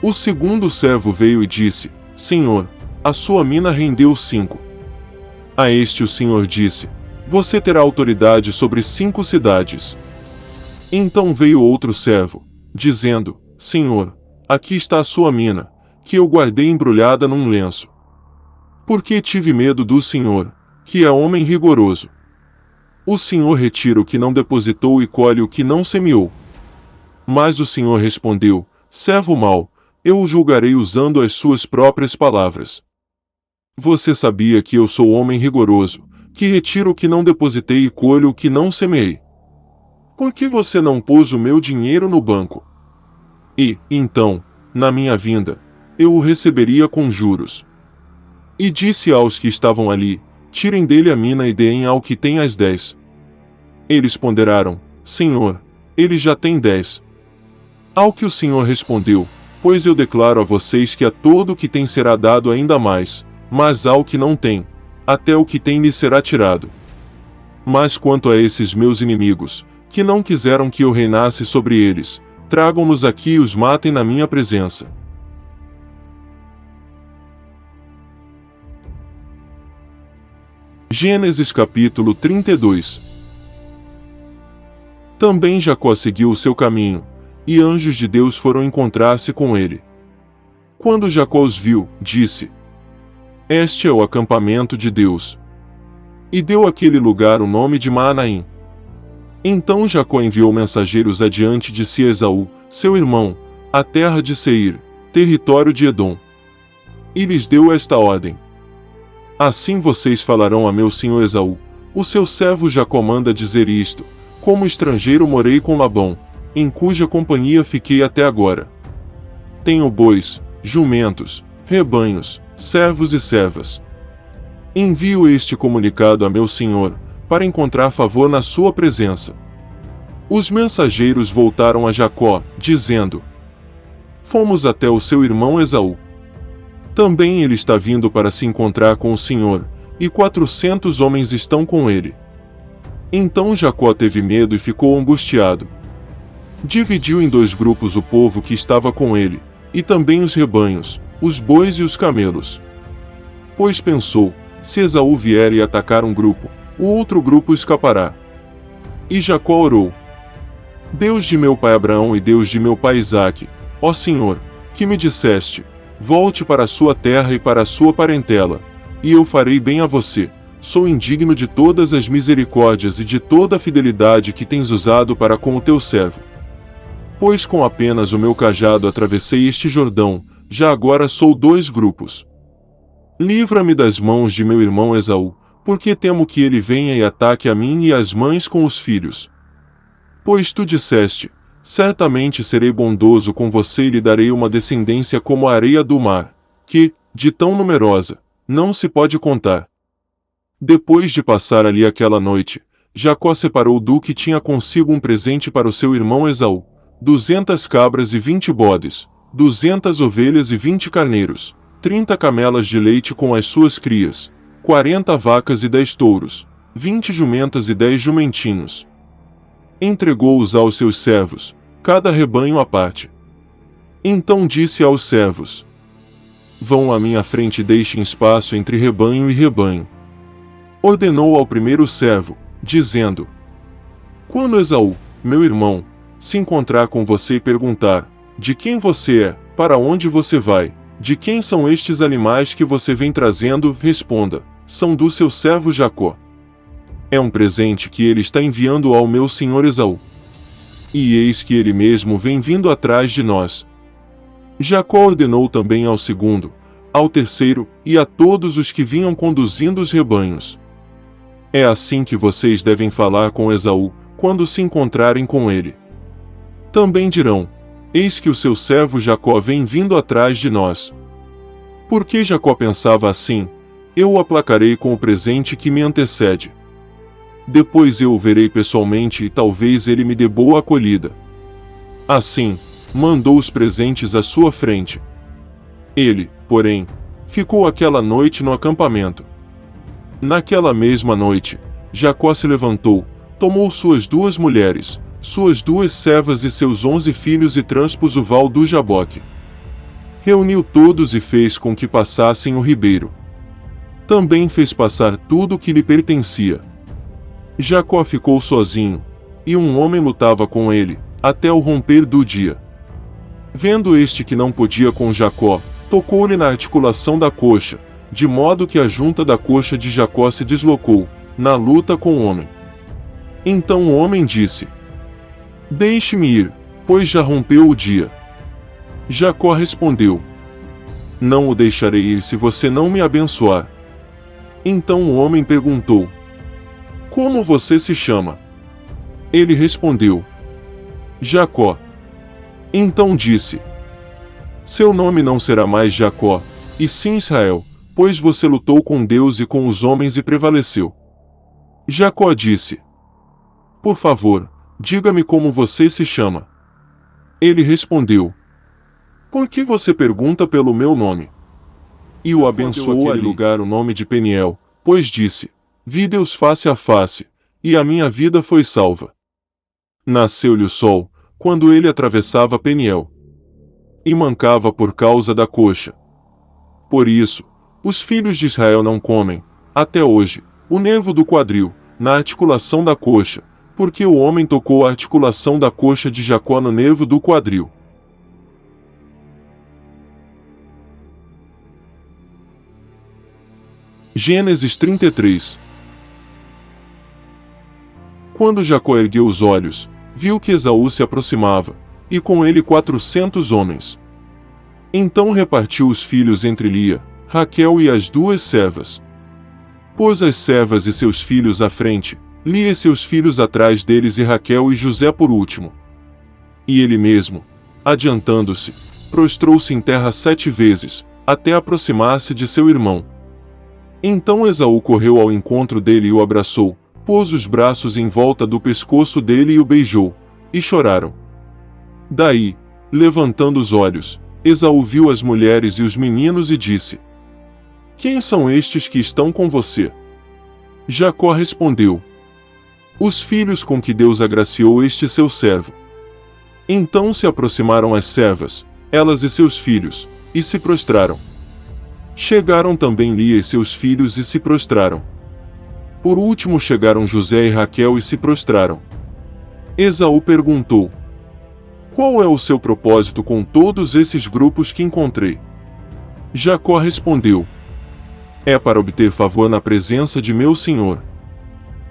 O segundo servo veio e disse: Senhor, a sua mina rendeu 5. A este o Senhor disse: Você terá autoridade sobre 5 cidades. Então veio outro servo, dizendo: Senhor, aqui está a sua mina, que eu guardei embrulhada num lenço. Porque tive medo do Senhor, que é homem rigoroso. O Senhor retira o que não depositou e colhe o que não semeou. Mas o Senhor respondeu: Servo mau, eu o julgarei usando as suas próprias palavras. Você sabia que eu sou homem rigoroso, que retiro o que não depositei e colho o que não semeei. Por que você não pôs o meu dinheiro no banco? E, então, na minha vinda, eu o receberia com juros. E disse aos que estavam ali: Tirem dele a mina e deem ao que tem as 10. Eles ponderaram: Senhor, ele já tem 10. Ao que o Senhor respondeu: Pois eu declaro a vocês que a todo o que tem será dado ainda mais, mas ao que não tem, até o que tem lhe será tirado. Mas quanto a esses meus inimigos, que não quiseram que eu reinasse sobre eles, tragam-nos aqui e os matem na minha presença. Gênesis capítulo 32. Também Jacó seguiu o seu caminho, e anjos de Deus foram encontrar-se com ele. Quando Jacó os viu, disse: Este é o acampamento de Deus. E deu àquele lugar o nome de Maanaim. Então Jacó enviou mensageiros adiante de si a Esaú, seu irmão, à terra de Seir, território de Edom. E lhes deu esta ordem: Assim vocês falarão a meu senhor Esaú: o seu servo Jacó manda dizer isto: como estrangeiro morei com Labão, em cuja companhia fiquei até agora. Tenho bois, jumentos, rebanhos, servos e servas. Envio este comunicado a meu senhor, para encontrar favor na sua presença. Os mensageiros voltaram a Jacó, dizendo: Fomos até o seu irmão Esaú. Também ele está vindo para se encontrar com o Senhor, e 400 homens estão com ele. Então Jacó teve medo e ficou angustiado. Dividiu em 2 grupos o povo que estava com ele, e também os rebanhos, os bois e os camelos. Pois pensou: se Esaú vier e atacar um grupo, o outro grupo escapará. E Jacó orou: Deus de meu pai Abraão e Deus de meu pai Isaque, ó Senhor, que me disseste: volte para a sua terra e para a sua parentela, e eu farei bem a você. Sou indigno de todas as misericórdias e de toda a fidelidade que tens usado para com o teu servo. Pois com apenas o meu cajado atravessei este Jordão, já agora sou 2 grupos. Livra-me das mãos de meu irmão Esaú, porque temo que ele venha e ataque a mim e as mães com os filhos. Pois tu disseste: certamente serei bondoso com você e lhe darei uma descendência como a areia do mar, que, de tão numerosa, não se pode contar. Depois de passar ali aquela noite, Jacó separou do que tinha consigo um presente para o seu irmão Esaú: 200 cabras e 20 bodes, 200 ovelhas e 20 carneiros, 30 camelas de leite com as suas crias, 40 vacas e 10 touros, 20 jumentas e 10 jumentinhos. Entregou-os aos seus servos, cada rebanho à parte. Então disse aos servos: Vão à minha frente e deixem espaço entre rebanho e rebanho. Ordenou ao primeiro servo, dizendo: Quando Esaú, meu irmão, se encontrar com você e perguntar: de quem você é, para onde você vai, de quem são estes animais que você vem trazendo, responda: são do seu servo Jacó. É um presente que ele está enviando ao meu senhor Esaú. E eis que ele mesmo vem vindo atrás de nós. Jacó ordenou também ao segundo, ao terceiro, e a todos os que vinham conduzindo os rebanhos: é assim que vocês devem falar com Esaú, quando se encontrarem com ele. Também dirão: eis que o seu servo Jacó vem vindo atrás de nós. Porque Jacó pensava assim: eu o aplacarei com o presente que me antecede. Depois eu o verei pessoalmente e talvez ele me dê boa acolhida. Assim, mandou os presentes à sua frente. Ele, porém, ficou aquela noite no acampamento. Naquela mesma noite, Jacó se levantou, tomou suas 2 mulheres, suas 2 servas e seus 11 filhos e transpôs o val do Jaboque. Reuniu todos e fez com que passassem o ribeiro. Também fez passar tudo o que lhe pertencia. Jacó ficou sozinho, e um homem lutava com ele, até o romper do dia. Vendo este que não podia com Jacó, tocou-lhe na articulação da coxa, de modo que a junta da coxa de Jacó se deslocou, na luta com o homem. Então o homem disse: deixe-me ir, pois já rompeu o dia. Jacó respondeu: não o deixarei ir se você não me abençoar. Então o homem perguntou: como você se chama? Ele respondeu: Jacó. Então disse: seu nome não será mais Jacó, e sim Israel, pois você lutou com Deus e com os homens e prevaleceu. Jacó disse: por favor, diga-me como você se chama. Ele respondeu: por que você pergunta pelo meu nome? E o abençoou àquele lugar o nome de Peniel, pois disse: vi Deus face a face, e a minha vida foi salva. Nasceu-lhe o sol, quando ele atravessava Peniel. E mancava por causa da coxa. Por isso, os filhos de Israel não comem, até hoje, o nervo do quadril, na articulação da coxa, porque o homem tocou a articulação da coxa de Jacó no nervo do quadril. Gênesis 33. Quando Jacó ergueu os olhos, viu que Esaú se aproximava, e com ele 400 homens. Então repartiu os filhos entre Lia, Raquel e as duas servas. Pôs as servas e seus filhos à frente, Lia e seus filhos atrás deles e Raquel e José por último. E ele mesmo, adiantando-se, prostrou-se em terra 7 vezes, até aproximar-se de seu irmão. Então Esaú correu ao encontro dele e o abraçou, pôs os braços em volta do pescoço dele e o beijou, e choraram. Daí, levantando os olhos, Esaú viu as mulheres e os meninos e disse: Quem são estes que estão com você? Jacó respondeu: Os filhos com que Deus agraciou este seu servo. Então se aproximaram as servas, elas e seus filhos, e se prostraram. Chegaram também Lia e seus filhos e se prostraram. Por último chegaram José e Raquel e se prostraram. Esaú perguntou: Qual é o seu propósito com todos esses grupos que encontrei? Jacó respondeu: É para obter favor na presença de meu senhor.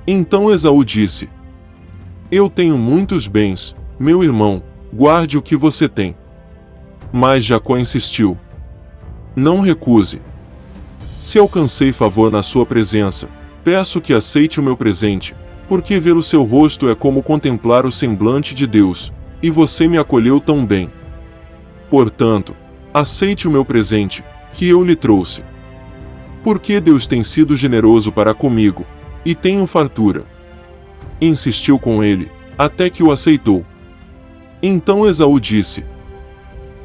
Então Esaú disse: Eu tenho muitos bens, meu irmão, guarde o que você tem. Mas Jacó insistiu: Não recuse. Se alcancei favor na sua presença, peço que aceite o meu presente, porque ver o seu rosto é como contemplar o semblante de Deus, e você me acolheu tão bem. Portanto, aceite o meu presente, que eu lhe trouxe. Porque Deus tem sido generoso para comigo, e tenho fartura. Insistiu com ele, até que o aceitou. Então Esaú disse: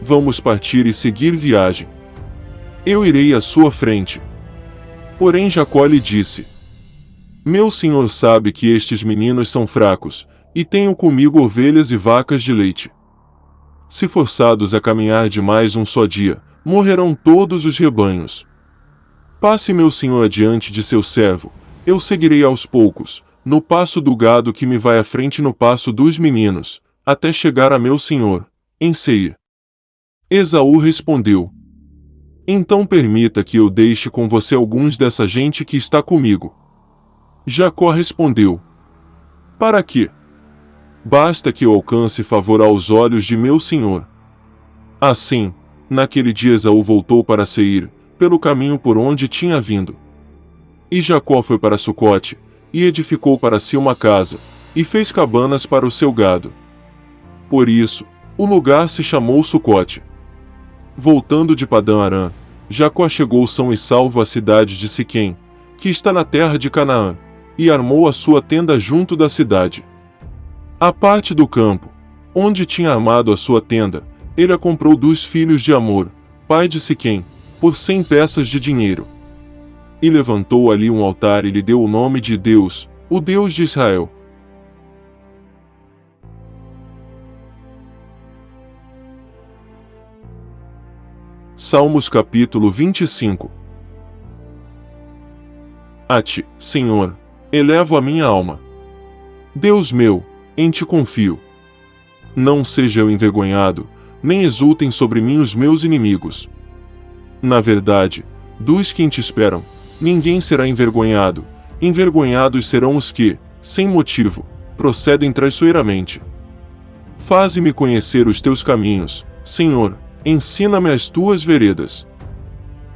Vamos partir e seguir viagem. Eu irei à sua frente. Porém Jacó lhe disse: Meu senhor sabe que estes meninos são fracos, e tenho comigo ovelhas e vacas de leite. Se forçados a caminhar demais um só dia, morrerão todos os rebanhos. Passe meu senhor adiante de seu servo, eu seguirei aos poucos, no passo do gado que me vai à frente no passo dos meninos, até chegar a meu senhor, em Seir. Esaú respondeu: Então permita que eu deixe com você alguns dessa gente que está comigo. Jacó respondeu: Para quê? Basta que eu alcance favor aos olhos de meu senhor. Assim, naquele dia Esaú voltou para Seir, pelo caminho por onde tinha vindo. E Jacó foi para Sucote, e edificou para si uma casa, e fez cabanas para o seu gado. Por isso, o lugar se chamou Sucote. Voltando de Padã-Arã, Jacó chegou são e salvo à cidade de Siquém, que está na terra de Canaã, e armou a sua tenda junto da cidade. A parte do campo, onde tinha armado a sua tenda, ele a comprou dos filhos de Amor, pai de Siquém, por 100 peças de dinheiro. E levantou ali um altar e lhe deu o nome de Deus, o Deus de Israel. Salmos capítulo 25. A ti, Senhor, elevo a minha alma. Deus meu, em ti confio. Não seja eu envergonhado, nem exultem sobre mim os meus inimigos. Na verdade, dos que em ti esperam, ninguém será envergonhado, envergonhados serão os que, sem motivo, procedem traiçoeiramente. Faze-me conhecer os teus caminhos, Senhor, ensina-me as tuas veredas.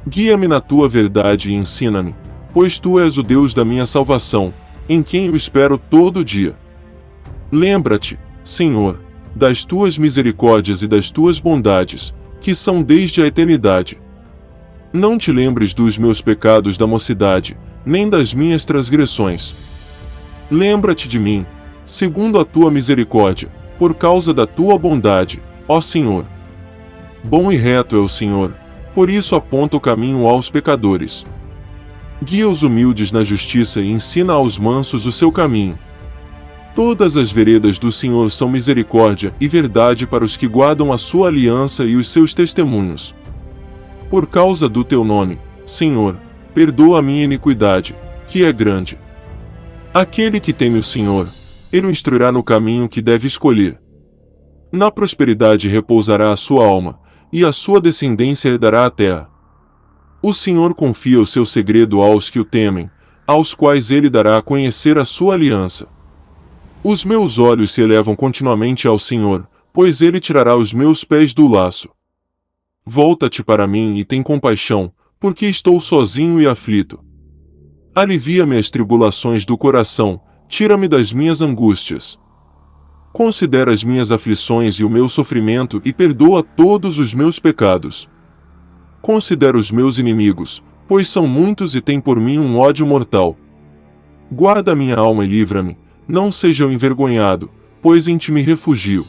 Guia-me na tua verdade e ensina-me, pois tu és o Deus da minha salvação, em quem eu espero todo dia. Lembra-te, Senhor, das tuas misericórdias e das tuas bondades, que são desde a eternidade. Não te lembres dos meus pecados da mocidade, nem das minhas transgressões. Lembra-te de mim, segundo a tua misericórdia, por causa da tua bondade, ó Senhor. Bom e reto é o Senhor, por isso aponta o caminho aos pecadores. Guia os humildes na justiça e ensina aos mansos o seu caminho. Todas as veredas do Senhor são misericórdia e verdade para os que guardam a sua aliança e os seus testemunhos. Por causa do teu nome, Senhor, perdoa a minha iniquidade, que é grande. Aquele que teme o Senhor, ele o instruirá no caminho que deve escolher. Na prosperidade repousará a sua alma, e a sua descendência herdará a terra. O Senhor confia o seu segredo aos que o temem, aos quais ele dará a conhecer a sua aliança. Os meus olhos se elevam continuamente ao Senhor, pois ele tirará os meus pés do laço. Volta-te para mim e tem compaixão, porque estou sozinho e aflito. Alivia-me as tribulações do coração, tira-me das minhas angústias. Considera as minhas aflições e o meu sofrimento e perdoa todos os meus pecados. Considera os meus inimigos, pois são muitos e têm por mim um ódio mortal. Guarda minha alma e livra-me, não seja eu envergonhado, pois em ti me refugio.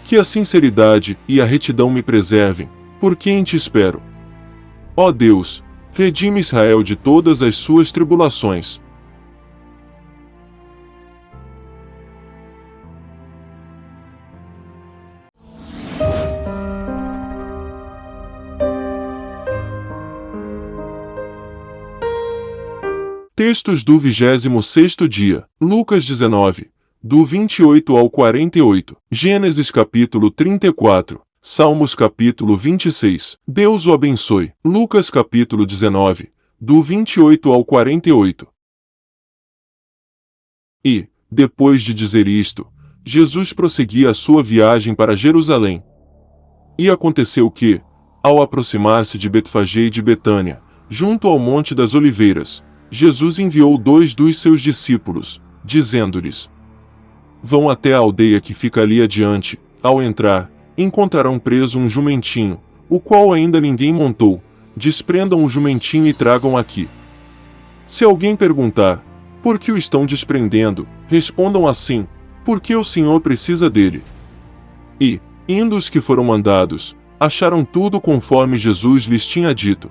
Que a sinceridade e a retidão me preservem, porque em ti espero. Ó Deus, redime Israel de todas as suas tribulações. Textos do 26º dia, Lucas 19, do 28 ao 48, Gênesis capítulo 34, Salmos capítulo 26, Deus o abençoe, Lucas capítulo 19, do 28 ao 48. E, depois de dizer isto, Jesus prosseguia a sua viagem para Jerusalém. E aconteceu que, ao aproximar-se de Betfagé e de Betânia, junto ao Monte das Oliveiras, Jesus enviou 2 dos seus discípulos, dizendo-lhes: Vão até a aldeia que fica ali adiante. Ao entrar, encontrarão preso um jumentinho, o qual ainda ninguém montou. Desprendam o jumentinho e tragam aqui. Se alguém perguntar, por que o estão desprendendo, respondam assim: porque o Senhor precisa dele. E, indo os que foram mandados, acharam tudo conforme Jesus lhes tinha dito.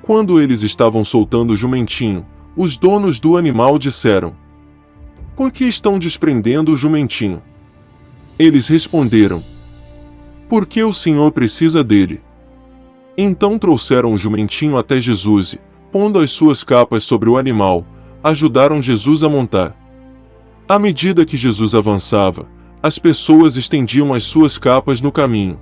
Quando eles estavam soltando o jumentinho, os donos do animal disseram: Por que estão desprendendo o jumentinho? Eles responderam: Porque o Senhor precisa dele. Então trouxeram o jumentinho até Jesus e, pondo as suas capas sobre o animal, ajudaram Jesus a montar. À medida que Jesus avançava, as pessoas estendiam as suas capas no caminho.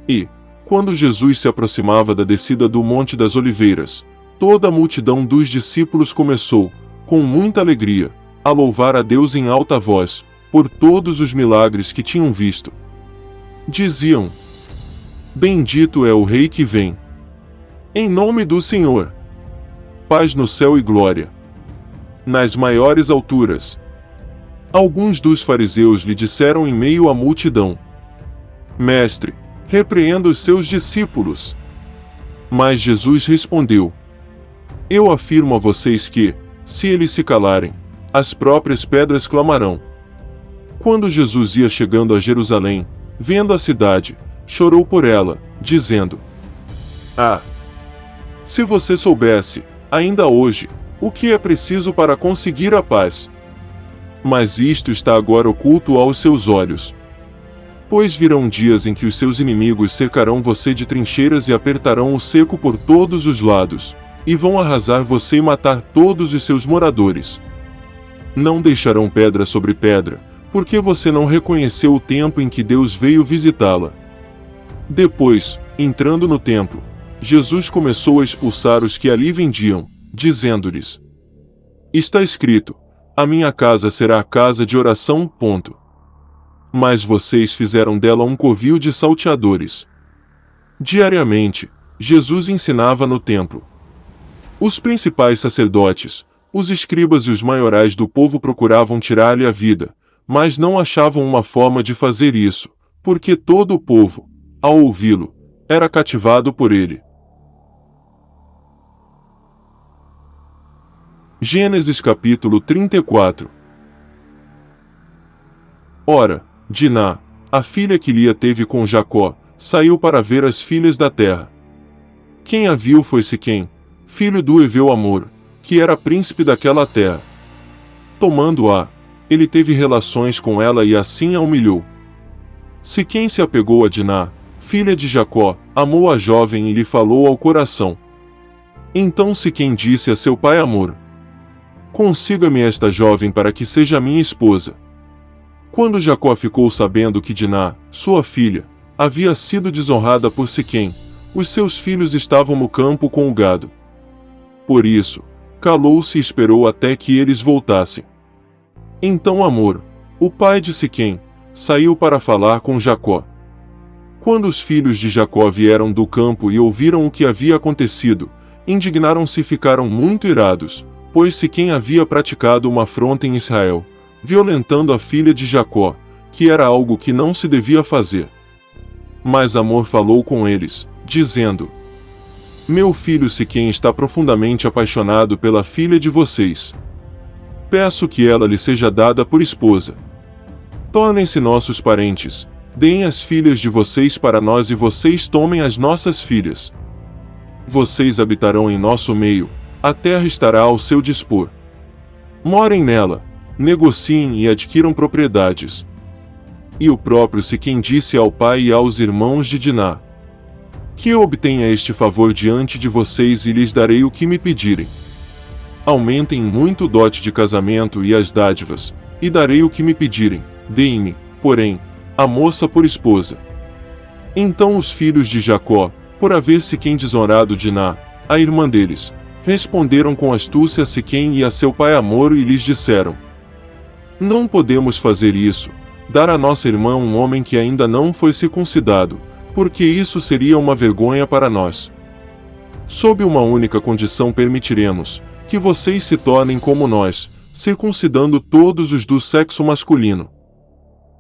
E, quando Jesus se aproximava da descida do Monte das Oliveiras, toda a multidão dos discípulos começou, com muita alegria, a louvar a Deus em alta voz, por todos os milagres que tinham visto. Diziam: Bendito é o Rei que vem. Em nome do Senhor. Paz no céu e glória nas maiores alturas. Alguns dos fariseus lhe disseram em meio à multidão: Mestre, repreenda os seus discípulos. Mas Jesus respondeu: Eu afirmo a vocês que, se eles se calarem, as próprias pedras clamarão. Quando Jesus ia chegando a Jerusalém, vendo a cidade, chorou por ela, dizendo: Ah! Se você soubesse, ainda hoje, o que é preciso para conseguir a paz. Mas isto está agora oculto aos seus olhos. Pois virão dias em que os seus inimigos cercarão você de trincheiras e apertarão o cerco por todos os lados, e vão arrasar você e matar todos os seus moradores. Não deixarão pedra sobre pedra, porque você não reconheceu o tempo em que Deus veio visitá-la. Depois, entrando no templo, Jesus começou a expulsar os que ali vendiam, dizendo-lhes: Está escrito, a minha casa será a casa de oração. Mas vocês fizeram dela um covil de salteadores. Diariamente, Jesus ensinava no templo. Os principais sacerdotes, os escribas e os maiorais do povo procuravam tirar-lhe a vida, mas não achavam uma forma de fazer isso, porque todo o povo, ao ouvi-lo, era cativado por ele. Gênesis capítulo 34. Ora, Diná, a filha que Lia teve com Jacó, saiu para ver as filhas da terra. Quem a viu foi Siquém, filho do heveu Amor, que era príncipe daquela terra. Tomando-a, ele teve relações com ela e assim a humilhou. Siquém se apegou a Diná, filha de Jacó, amou a jovem e lhe falou ao coração. Então Siquém disse a seu pai Amor: Consiga-me esta jovem para que seja minha esposa. Quando Jacó ficou sabendo que Diná, sua filha, havia sido desonrada por Siquém, Os seus filhos estavam no campo com o gado. Por isso, calou-se e esperou até que eles voltassem. Então Hamor, o pai de Siquém, saiu para falar com Jacó. Quando os filhos de Jacó vieram do campo e ouviram o que havia acontecido, indignaram-se e ficaram muito irados, pois Siquém havia praticado uma afronta em Israel, violentando a filha de Jacó, que era algo que não se devia fazer. Mas Hamor falou com eles, dizendo: Meu filho Siquém está profundamente apaixonado pela filha de vocês. Peço que ela lhe seja dada por esposa. Tornem-se nossos parentes, deem as filhas de vocês para nós e vocês tomem as nossas filhas. Vocês habitarão em nosso meio, a terra estará ao seu dispor. Morem nela, negociem e adquiram propriedades. E o próprio Siquém disse ao pai e aos irmãos de Diná: Que eu obtenha este favor diante de vocês e lhes darei o que me pedirem. Aumentem muito o dote de casamento e as dádivas, e darei o que me pedirem, deem-me, porém, a moça por esposa. Então os filhos de Jacó, por haver Siquém desonrado Diná, a irmã deles, responderam com astúcia a Siquém e a seu pai Hamor e lhes disseram: Não podemos fazer isso, dar a nossa irmã um homem que ainda não foi circuncidado, porque isso seria uma vergonha para nós. Sob uma única condição permitiremos, que vocês se tornem como nós, circuncidando todos os do sexo masculino.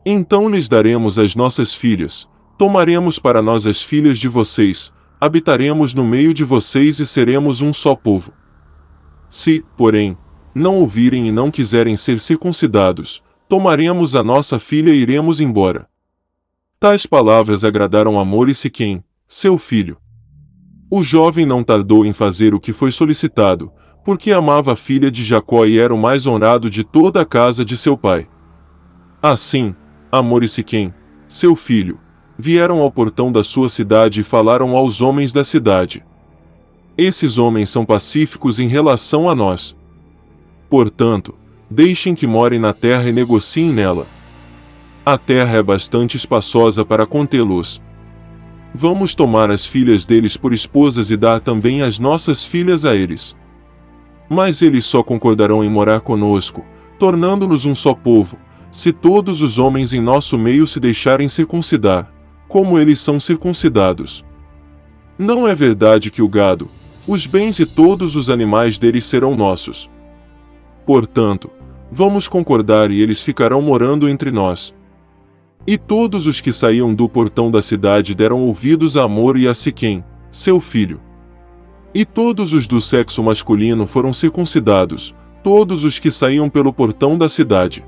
Então lhes daremos as nossas filhas, tomaremos para nós as filhas de vocês, habitaremos no meio de vocês e seremos um só povo. Se, porém, não ouvirem e não quiserem ser circuncidados, tomaremos a nossa filha e iremos embora. Tais palavras agradaram Hamor e Siquém, seu filho. O jovem não tardou em fazer o que foi solicitado, porque amava a filha de Jacó e era o mais honrado de toda a casa de seu pai. Assim, Hamor e Siquém, seu filho, vieram ao portão da sua cidade e falaram aos homens da cidade: Esses homens são pacíficos em relação a nós. Portanto, deixem que morem na terra e negociem nela. A terra é bastante espaçosa para contê-los. Vamos tomar as filhas deles por esposas e dar também as nossas filhas a eles. Mas eles só concordarão em morar conosco, tornando-nos um só povo, se todos os homens em nosso meio se deixarem circuncidar, como eles são circuncidados. Não é verdade que o gado, os bens e todos os animais deles serão nossos. Portanto, vamos concordar e eles ficarão morando entre nós. E todos os que saíam do portão da cidade deram ouvidos a Hamor e a Siquém, seu filho. E todos os do sexo masculino foram circuncidados, todos os que saíam pelo portão da cidade.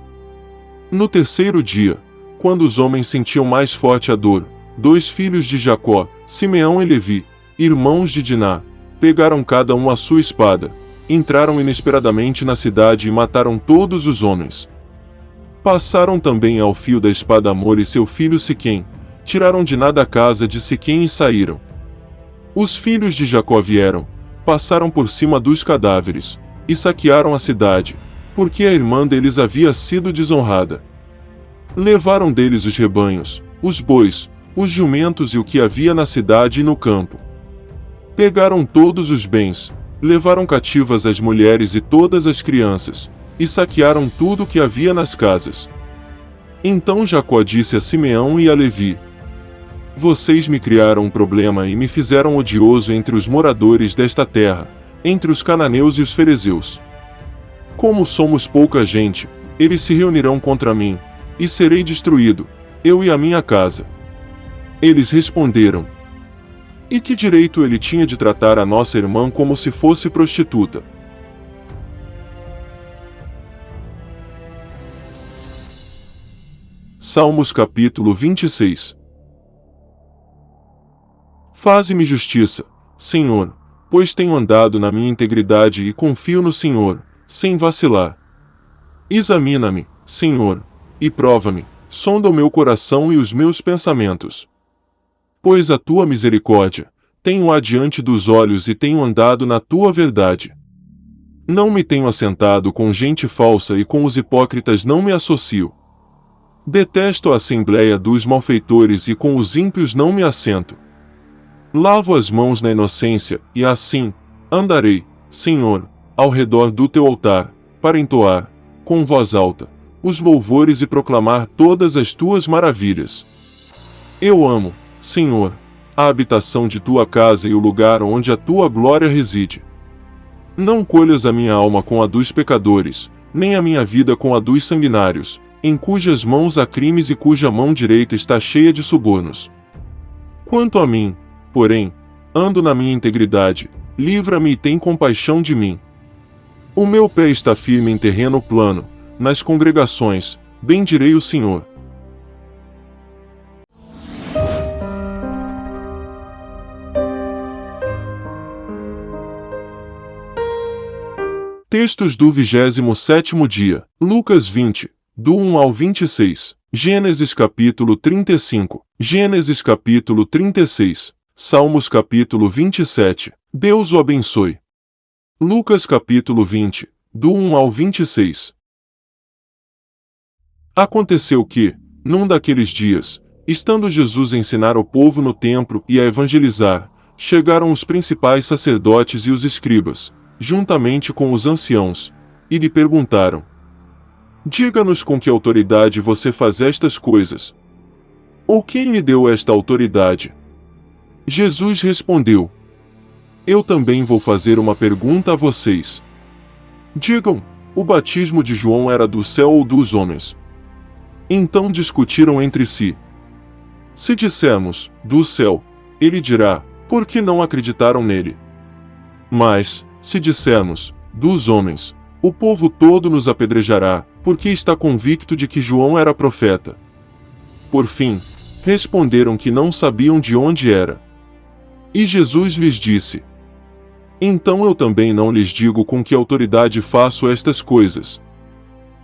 No terceiro dia, quando os homens sentiam mais forte a dor, 2 filhos de Jacó, Simeão e Levi, irmãos de Diná, pegaram cada um a sua espada, entraram inesperadamente na cidade e mataram todos os homens. Passaram também ao fio da espada Hamor e seu filho Siquém, tiraram Diná da casa de Siquém e saíram. Os filhos de Jacó vieram, passaram por cima dos cadáveres, e saquearam a cidade, porque a irmã deles havia sido desonrada. Levaram deles os rebanhos, os bois, os jumentos e o que havia na cidade e no campo. Pegaram todos os bens, levaram cativas as mulheres e todas as crianças, e saquearam tudo o que havia nas casas. Então Jacó disse a Simeão e a Levi: Vocês me criaram um problema e me fizeram odioso entre os moradores desta terra, entre os cananeus e os ferezeus. Como somos pouca gente, eles se reunirão contra mim, e serei destruído, eu e a minha casa. Eles responderam: E que direito ele tinha de tratar a nossa irmã como se fosse prostituta? Salmos capítulo 26. Faze-me justiça, Senhor, pois tenho andado na minha integridade e confio no Senhor, sem vacilar. Examina-me, Senhor, e prova-me, sonda o meu coração e os meus pensamentos. Pois a tua misericórdia tenho adiante dos olhos e tenho andado na tua verdade. Não me tenho assentado com gente falsa e com os hipócritas não me associo. Detesto a assembleia dos malfeitores e com os ímpios não me assento. Lavo as mãos na inocência, e assim, andarei, Senhor, ao redor do teu altar, para entoar, com voz alta, os louvores e proclamar todas as tuas maravilhas. Eu amo, Senhor, a habitação de tua casa e o lugar onde a tua glória reside. Não colhas a minha alma com a dos pecadores, nem a minha vida com a dos sanguinários, em cujas mãos há crimes e cuja mão direita está cheia de subornos. Quanto a mim, porém, ando na minha integridade, livra-me e tem compaixão de mim. O meu pé está firme em terreno plano, nas congregações, bendirei o Senhor. Textos do 27º dia, Lucas 20, do 1 ao 26, Gênesis capítulo 35, Gênesis capítulo 36, Salmos capítulo 27, Deus o abençoe. Lucas capítulo 20, do 1 ao 26. Aconteceu que, num daqueles dias, estando Jesus a ensinar ao povo no templo e a evangelizar, chegaram os principais sacerdotes e os escribas, juntamente com os anciãos, e lhe perguntaram: Diga-nos com que autoridade você faz estas coisas. Ou quem lhe deu esta autoridade? Jesus respondeu: Eu também vou fazer uma pergunta a vocês. Digam, o batismo de João era do céu ou dos homens? Então discutiram entre si. Se dissermos, do céu, ele dirá, por que não acreditaram nele? Mas, se dissermos, dos homens, o povo todo nos apedrejará, porque está convicto de que João era profeta. Por fim, responderam que não sabiam de onde era. E Jesus lhes disse: Então eu também não lhes digo com que autoridade faço estas coisas.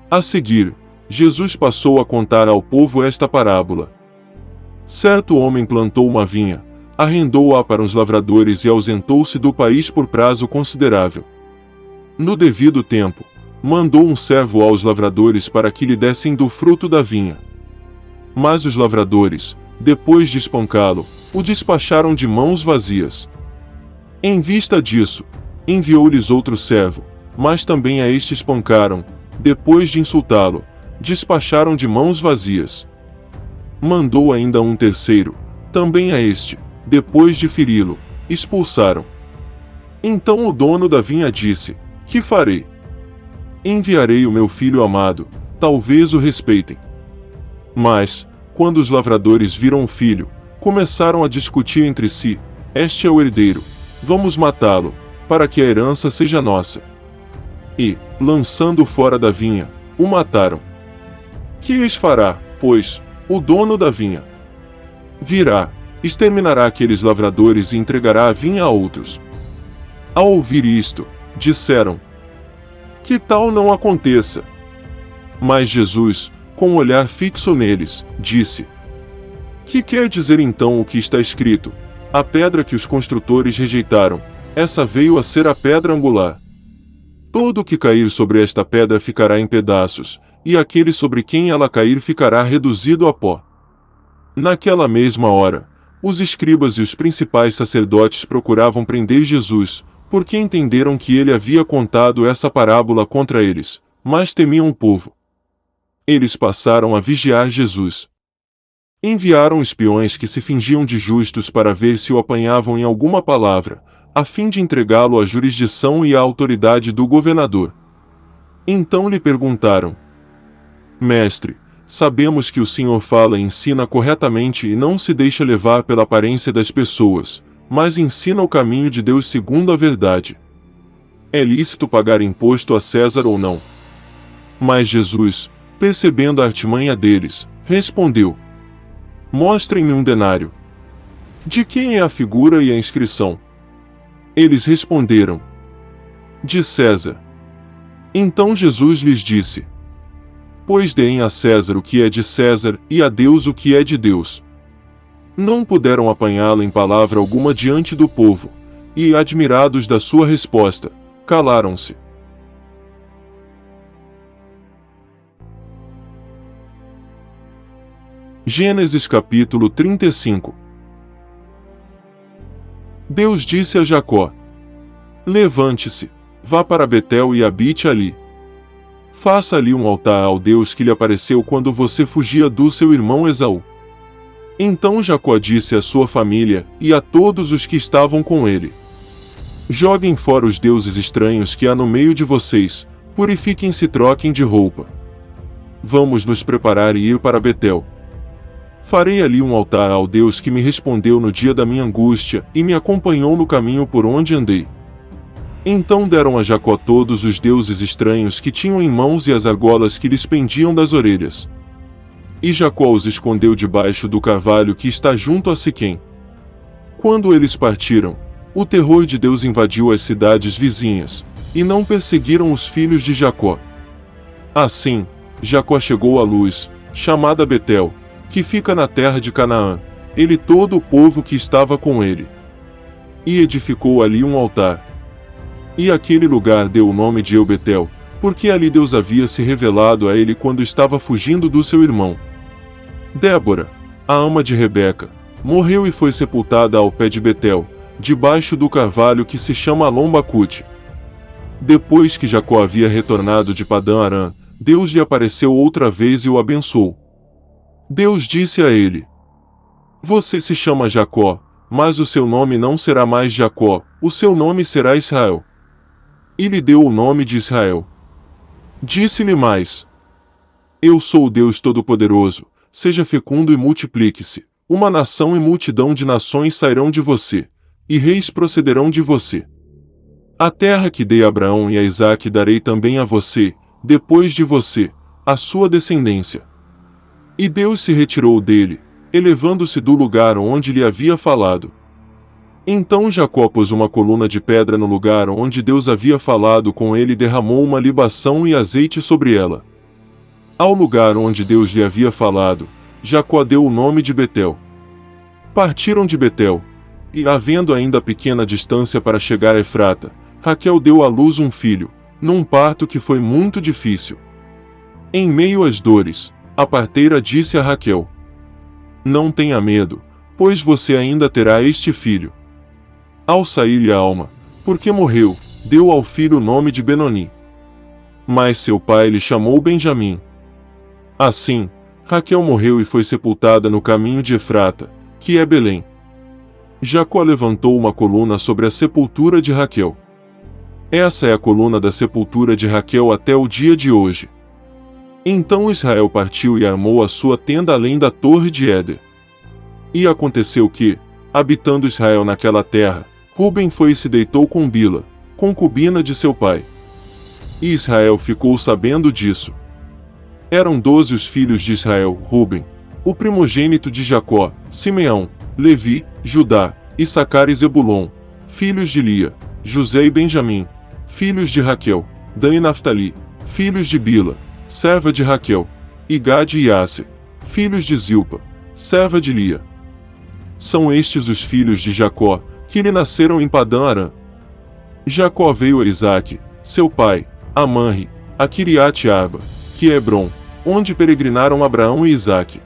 A seguir, Jesus passou a contar ao povo esta parábola. Certo homem plantou uma vinha, arrendou-a para os lavradores e ausentou-se do país por prazo considerável. No devido tempo, mandou um servo aos lavradores para que lhe dessem do fruto da vinha. Mas os lavradores, depois de espancá-lo, o despacharam de mãos vazias. Em vista disso, enviou-lhes outro servo, mas também a este espancaram, depois de insultá-lo, despacharam de mãos vazias. Mandou ainda um terceiro, também a este, depois de feri-lo, expulsaram. Então o dono da vinha disse: Que farei? Enviarei o meu filho amado, talvez o respeitem. Mas, quando os lavradores viram o filho, começaram a discutir entre si: Este é o herdeiro, vamos matá-lo, para que a herança seja nossa. E, lançando-o fora da vinha, o mataram. Que lhes fará, pois, o dono da vinha? Virá, exterminará aqueles lavradores e entregará a vinha a outros. Ao ouvir isto, disseram: Que tal não aconteça? Mas Jesus, com um olhar fixo neles, disse: Que quer dizer então o que está escrito? A pedra que os construtores rejeitaram, essa veio a ser a pedra angular. Todo o que cair sobre esta pedra ficará em pedaços, e aquele sobre quem ela cair ficará reduzido a pó. Naquela mesma hora, os escribas e os principais sacerdotes procuravam prender Jesus, porque entenderam que ele havia contado essa parábola contra eles, mas temiam o povo. Eles passaram a vigiar Jesus. Enviaram espiões que se fingiam de justos para ver se o apanhavam em alguma palavra, a fim de entregá-lo à jurisdição e à autoridade do governador. Então lhe perguntaram: Mestre, sabemos que o Senhor fala e ensina corretamente e não se deixa levar pela aparência das pessoas, mas ensina o caminho de Deus segundo a verdade. É lícito pagar imposto a César ou não? Mas Jesus, percebendo a artimanha deles, respondeu: Mostrem-me um denário. De quem é a figura e a inscrição? Eles responderam: De César. Então Jesus lhes disse: Pois deem a César o que é de César e a Deus o que é de Deus. Não puderam apanhá-lo em palavra alguma diante do povo, e, admirados da sua resposta, calaram-se. Gênesis capítulo 35. Deus disse a Jacó: levante-se, vá para Betel e habite ali. Faça ali um altar ao Deus que lhe apareceu quando você fugia do seu irmão Esaú. Então Jacó disse à sua família e a todos os que estavam com ele: joguem fora os deuses estranhos que há no meio de vocês, purifiquem-se e troquem de roupa. Vamos nos preparar e ir para Betel. Farei ali um altar ao Deus que me respondeu no dia da minha angústia e me acompanhou no caminho por onde andei. Então deram a Jacó todos os deuses estranhos que tinham em mãos e as argolas que lhes pendiam das orelhas. E Jacó os escondeu debaixo do carvalho que está junto a Siquém. Quando eles partiram, o terror de Deus invadiu as cidades vizinhas, e não perseguiram os filhos de Jacó. Assim, Jacó chegou à Luz, chamada Betel, que fica na terra de Canaã, ele e todo o povo que estava com ele. E edificou ali um altar. E aquele lugar deu o nome de El-Betel, porque ali Deus havia se revelado a ele quando estava fugindo do seu irmão. Débora, a ama de Rebeca, morreu e foi sepultada ao pé de Betel, debaixo do carvalho que se chama Alom-Bacute. Depois que Jacó havia retornado de Padã-Arã, Deus lhe apareceu outra vez e o abençoou. Deus disse a ele: você se chama Jacó, mas o seu nome não será mais Jacó, o seu nome será Israel. E lhe deu o nome de Israel. Disse-lhe mais: eu sou o Deus Todo-Poderoso, seja fecundo e multiplique-se, uma nação e multidão de nações sairão de você, e reis procederão de você. A terra que dei a Abraão e a Isaque darei também a você, depois de você, a sua descendência. E Deus se retirou dele, elevando-se do lugar onde lhe havia falado. Então Jacó pôs uma coluna de pedra no lugar onde Deus havia falado com ele e derramou uma libação e azeite sobre ela. Ao lugar onde Deus lhe havia falado, Jacó deu o nome de Betel. Partiram de Betel, e havendo ainda pequena distância para chegar a Efrata, Raquel deu à luz um filho, num parto que foi muito difícil. Em meio às dores, a parteira disse a Raquel: não tenha medo, pois você ainda terá este filho. Ao sair-lhe a alma, porque morreu, deu ao filho o nome de Benoni. Mas seu pai lhe chamou Benjamim. Assim, Raquel morreu e foi sepultada no caminho de Efrata, que é Belém. Jacó levantou uma coluna sobre a sepultura de Raquel. Essa é a coluna da sepultura de Raquel até o dia de hoje. Então Israel partiu e armou a sua tenda além da torre de Éder. E aconteceu que, habitando Israel naquela terra, Ruben foi e se deitou com Bila, concubina de seu pai. E Israel ficou sabendo disso. Eram 12 os filhos de Israel: Ruben, o primogênito de Jacó, Simeão, Levi, Judá, Issacar e Zebulon, filhos de Lia, José e Benjamim, filhos de Raquel, Dan e Naftali, filhos de Bila, serva de Raquel, e Gade e Asser, filhos de Zilpa, serva de Lia. São estes os filhos de Jacó, que lhe nasceram em Padã-Arã. Jacó veio a Isaque, seu pai, a Manre, a Quiriate-Arba, que é Hebron, onde peregrinaram Abraão e Isaque.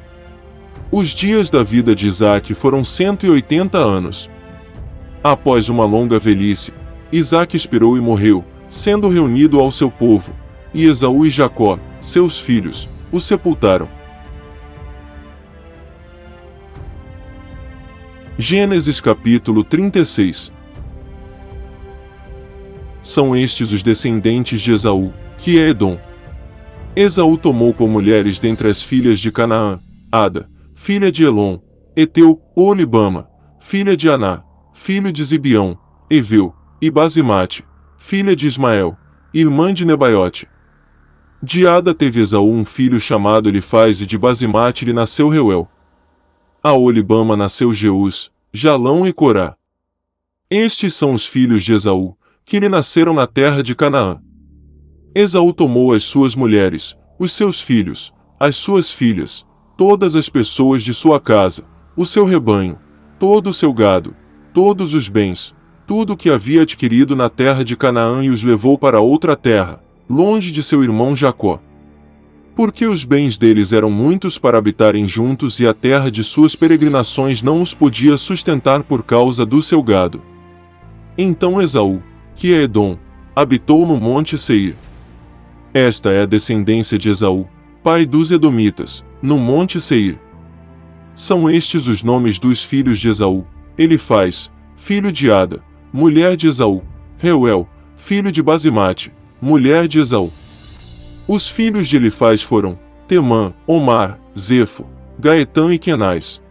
Os dias da vida de Isaque foram 180 anos. Após uma longa velhice, Isaque expirou e morreu, sendo reunido ao seu povo, e Esaú e Jacó, seus filhos, o sepultaram. Gênesis capítulo 36. São estes os descendentes de Esaú, que é Edom. Esaú tomou por mulheres dentre as filhas de Canaã, Ada, filha de Elon, Eteu, Olibama, filha de Aná, filho de Zibeão, Eveu, e Basimate, filha de Ismael, irmã de Nebaiote. De Ada teve Esaú um filho chamado Elifaz e de Basimate lhe nasceu Reuel. A Olibama nasceu Jeús, Jalão e Corá. Estes são os filhos de Esaú, que lhe nasceram na terra de Canaã. Esaú tomou as suas mulheres, os seus filhos, as suas filhas, todas as pessoas de sua casa, o seu rebanho, todo o seu gado, todos os bens, tudo o que havia adquirido na terra de Canaã e os levou para outra terra, longe de seu irmão Jacó. Porque os bens deles eram muitos para habitarem juntos e a terra de suas peregrinações não os podia sustentar por causa do seu gado. Então Esaú, que é Edom, habitou no monte Seir. Esta é a descendência de Esaú, pai dos Edomitas, no monte Seir. São estes os nomes dos filhos de Esaú: Elifaz, filho de Ada, mulher de Esaú; Reuel, filho de Basimate, mulher de Esaú. Os filhos de Elifaz foram Temã, Omar, Zefo, Gaetã e Quenais.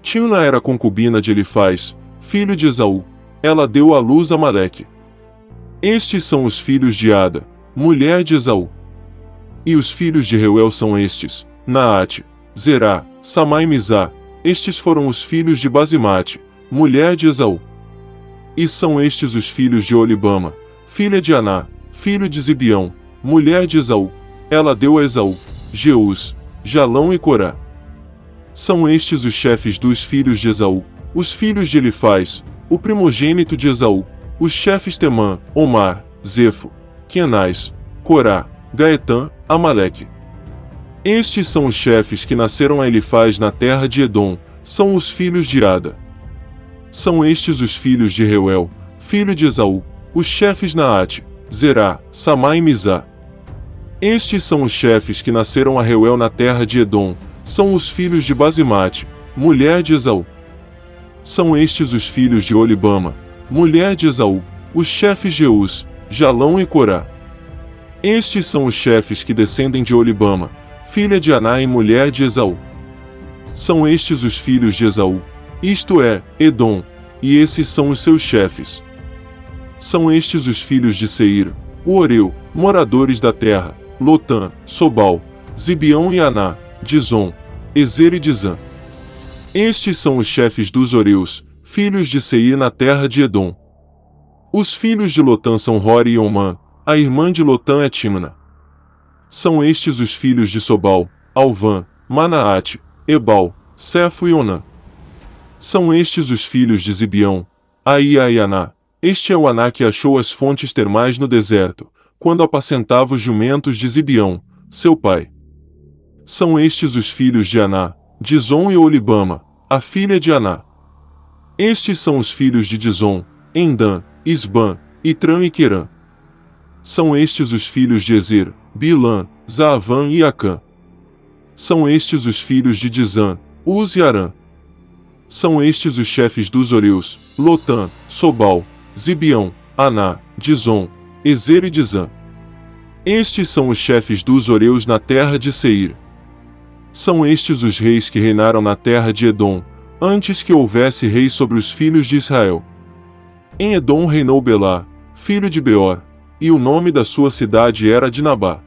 Timna era concubina de Elifaz, filho de Esaú. Ela deu à luz a Maleque. Estes são os filhos de Ada, mulher de Esaú. E os filhos de Reuel são estes: Naate, Zerá, Samá e Mizá. Estes foram os filhos de Basimate, mulher de Esaú. E são estes os filhos de Olibama, filha de Aná, filho de Zibeão, mulher de Esaú. Ela deu a Esaú Jeús, Jalão e Corá. São estes os chefes dos filhos de Esaú, os filhos de Elifaz, o primogênito de Esaú, os chefes Temã, Omar, Zefo, Quenais, Corá, Gaetã, Amaleque. Estes são os chefes que nasceram a Elifaz na terra de Edom, são os filhos de Ada. São estes os filhos de Reuel, filho de Esaú, os chefes Naate, Zerá, Samá e Mizá. Estes são os chefes que nasceram a Reuel na terra de Edom, são os filhos de Basimate, mulher de Esaú. São estes os filhos de Olibama, mulher de Esaú, os chefes Jeús, Jalão e Corá. Estes são os chefes que descendem de Olibama, filha de Aná e mulher de Esaú. São estes os filhos de Esaú, isto é, Edom, e esses são os seus chefes. São estes os filhos de Seir, o Oreu, moradores da terra: Lotã, Sobal, Zibeão e Aná, Dizon, Ezer e Dizã. Estes são os chefes dos Oreus, filhos de Seir na terra de Edom. Os filhos de Lotã são Rori e Omã, a irmã de Lotã é Timna. São estes os filhos de Sobal: Alvã, Manaate, Ebal, Cefo e Onã. São estes os filhos de Zibeão: Aia e Aná. Este é o Aná que achou as fontes termais no deserto, quando apacentava os jumentos de Zibeão, seu pai. São estes os filhos de Aná: Dizon e Olibama, a filha de Aná. Estes são os filhos de Dizon: Endã, Isbã, Itrã e Querã. São estes os filhos de Ezer: Bilã, Zaavã e Acã. São estes os filhos de Dizã: Uz e Arã. São estes os chefes dos Oreus: Lotã, Sobal, Zibeão, Aná, Dizon, Ezer e Dizã. Estes são os chefes dos Oreus na terra de Seir. São estes os reis que reinaram na terra de Edom, antes que houvesse rei sobre os filhos de Israel. Em Edom reinou Belá, filho de Beor, e o nome da sua cidade era Dinabá.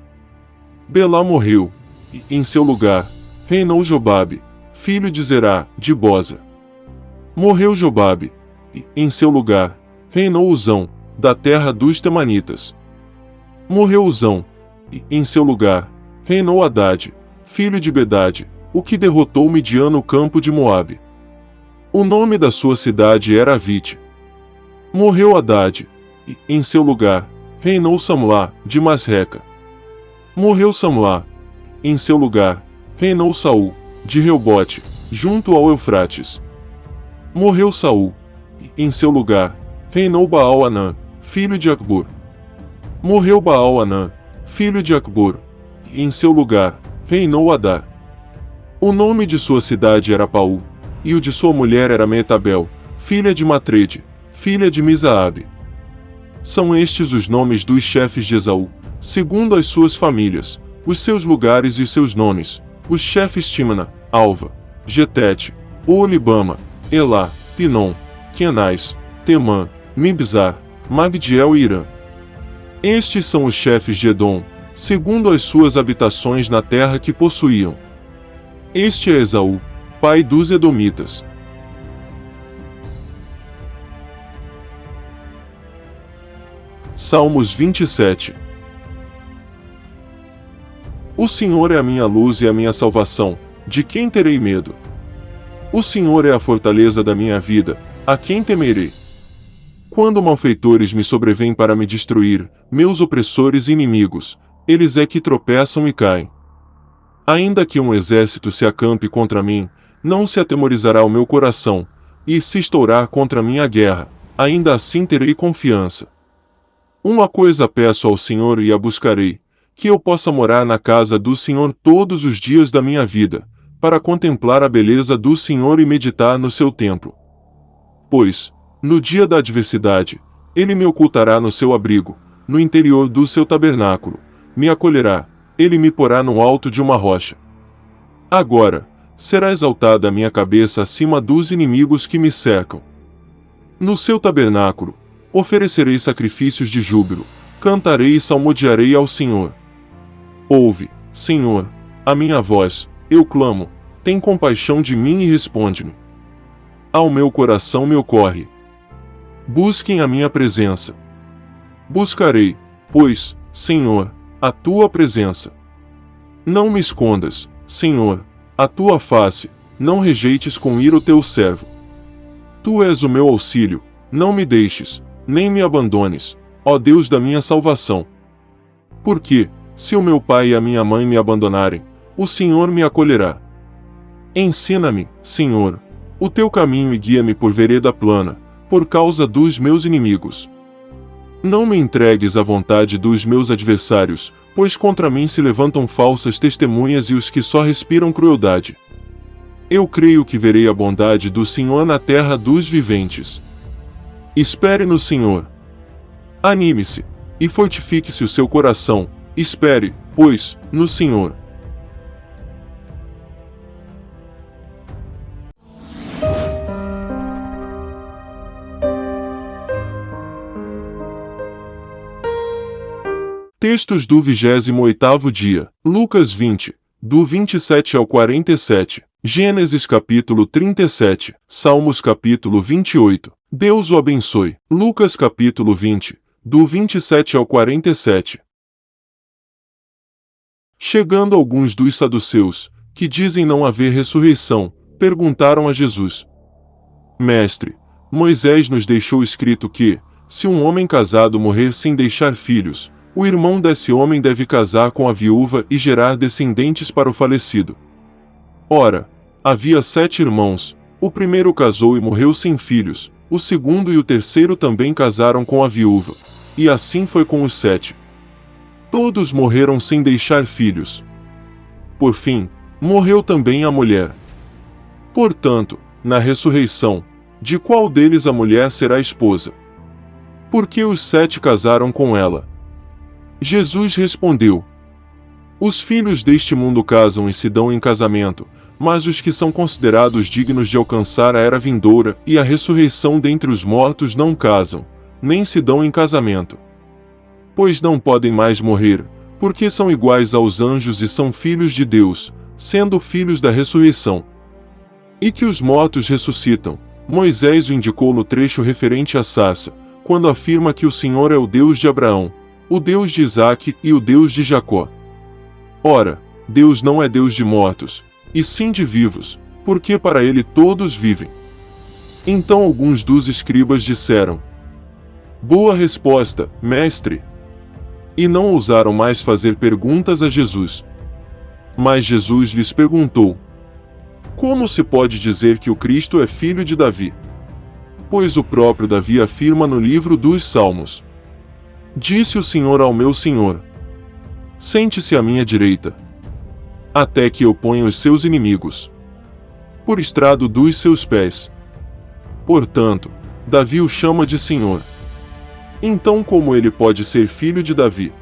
Belá morreu, e, em seu lugar, reinou Jobabe, filho de Zerá, de Boza. Morreu Jobabe, e, em seu lugar, reinou Uzão, da terra dos Temanitas. Morreu Uzão, e, em seu lugar, reinou Hadade, filho de Bedade, o que derrotou Midian no campo de Moabe. O nome da sua cidade era Avite. Morreu Hadade, e, em seu lugar, reinou Samlá, de Masreca. Morreu Samlá, e, em seu lugar, reinou Saul, de Reobote, junto ao Eufrates. Morreu Saul, e, em seu lugar, reinou Baal-Anã, filho de Acbor. Morreu Baal-Anã, filho de Acbor, e, em seu lugar, reinou Adá. O nome de sua cidade era Paú, e o de sua mulher era Meetabel, filha de Matrede, filha de Misaabe. São estes os nomes dos chefes de Esaú, segundo as suas famílias, os seus lugares e seus nomes: os chefes Timna, Alva, Getete, Olibama, Elá, Pinom, Quenais, Temã, Mibzar, Magdiel e Irã. Estes são os chefes de Edom, segundo as suas habitações na terra que possuíam. Este é Esaú, pai dos Edomitas. Salmos 27. O Senhor é a minha luz e a minha salvação, de quem terei medo? O Senhor é a fortaleza da minha vida, a quem temerei? Quando malfeitores me sobrevêm para me destruir, meus opressores e inimigos, eles é que tropeçam e caem. Ainda que um exército se acampe contra mim, não se atemorizará o meu coração, e se estourar contra mim a guerra, ainda assim terei confiança. Uma coisa peço ao Senhor e a buscarei, que eu possa morar na casa do Senhor todos os dias da minha vida, para contemplar a beleza do Senhor e meditar no seu templo. Pois, no dia da adversidade, ele me ocultará no seu abrigo, no interior do seu tabernáculo, me acolherá, ele me porá no alto de uma rocha. Agora, será exaltada a minha cabeça acima dos inimigos que me cercam. No seu tabernáculo, oferecerei sacrifícios de júbilo, cantarei e salmodiarei ao Senhor. Ouve, Senhor, a minha voz, eu clamo, tem compaixão de mim e responde-me. Ao meu coração me ocorre. Busquem a minha presença. Buscarei, pois, Senhor, a tua presença. Não me escondas, Senhor, a tua face, não rejeites com ira o teu servo. Tu és o meu auxílio, não me deixes, nem me abandones, ó Deus da minha salvação. Porque, se o meu pai e a minha mãe me abandonarem, o Senhor me acolherá. Ensina-me, Senhor, o teu caminho e guia-me por vereda plana, por causa dos meus inimigos. Não me entregues à vontade dos meus adversários, pois contra mim se levantam falsas testemunhas e os que só respiram crueldade. Eu creio que verei a bondade do Senhor na terra dos viventes. Espere no Senhor. Anime-se, e fortifique-se o seu coração, espere, pois, no Senhor. Textos do 28º dia, Lucas 20, do 27 ao 47, Gênesis capítulo 37, Salmos capítulo 28, Deus o abençoe, Lucas capítulo 20, do 27 ao 47. Chegando alguns dos saduceus, que dizem não haver ressurreição, perguntaram a Jesus: Mestre, Moisés nos deixou escrito que, se um homem casado morrer sem deixar filhos, o irmão desse homem deve casar com a viúva e gerar descendentes para o falecido. Ora, havia 7 irmãos, o primeiro casou e morreu sem filhos, o segundo e o terceiro também casaram com a viúva, e assim foi com os 7. Todos morreram sem deixar filhos. Por fim, morreu também a mulher. Portanto, na ressurreição, de qual deles a mulher será esposa? Porque os 7 casaram com ela. Jesus respondeu: Os filhos deste mundo casam e se dão em casamento, mas os que são considerados dignos de alcançar a era vindoura e a ressurreição dentre os mortos não casam, nem se dão em casamento. Pois não podem mais morrer, porque são iguais aos anjos e são filhos de Deus, sendo filhos da ressurreição. E que os mortos ressuscitam, Moisés o indicou no trecho referente à sarça, quando afirma que o Senhor é o Deus de Abraão, o Deus de Isaque e o Deus de Jacó. Ora, Deus não é Deus de mortos, e sim de vivos, porque para ele todos vivem. Então alguns dos escribas disseram: Boa resposta, mestre! E não ousaram mais fazer perguntas a Jesus. Mas Jesus lhes perguntou: Como se pode dizer que o Cristo é filho de Davi? Pois o próprio Davi afirma no livro dos Salmos: Disse o Senhor ao meu Senhor: Sente-se à minha direita, até que eu ponha os seus inimigos por estrado dos seus pés. Portanto, Davi o chama de Senhor. Então como ele pode ser filho de Davi?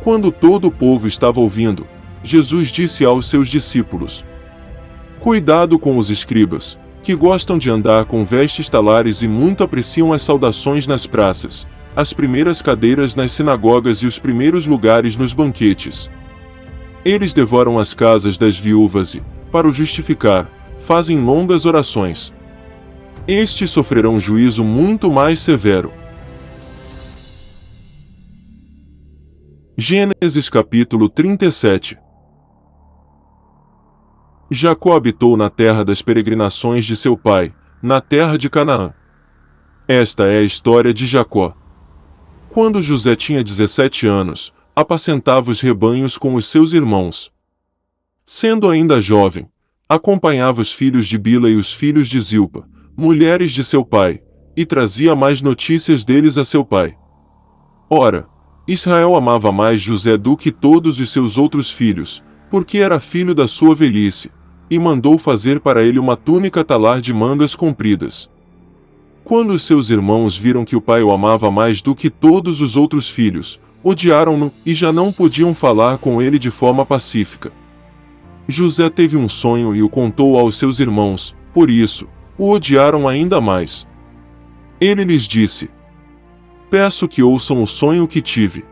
Quando todo o povo estava ouvindo, Jesus disse aos seus discípulos: Cuidado com os escribas, que gostam de andar com vestes talares e muito apreciam as saudações nas praças, as primeiras cadeiras nas sinagogas e os primeiros lugares nos banquetes. Eles devoram as casas das viúvas e, para o justificar, fazem longas orações. Estes sofrerão juízo muito mais severo. Gênesis capítulo 37. Jacó habitou na terra das peregrinações de seu pai, na terra de Canaã. Esta é a história de Jacó. Quando José tinha 17 anos, apacentava os rebanhos com os seus irmãos. Sendo ainda jovem, acompanhava os filhos de Bila e os filhos de Zilpa, mulheres de seu pai, e trazia mais notícias deles a seu pai. Ora, Israel amava mais José do que todos os seus outros filhos, porque era filho da sua velhice, e mandou fazer para ele uma túnica talar de mangas compridas. Quando os seus irmãos viram que o pai o amava mais do que todos os outros filhos, odiaram-no e já não podiam falar com ele de forma pacífica. José teve um sonho e o contou aos seus irmãos, por isso, o odiaram ainda mais. Ele lhes disse: Peço que ouçam o sonho que tive.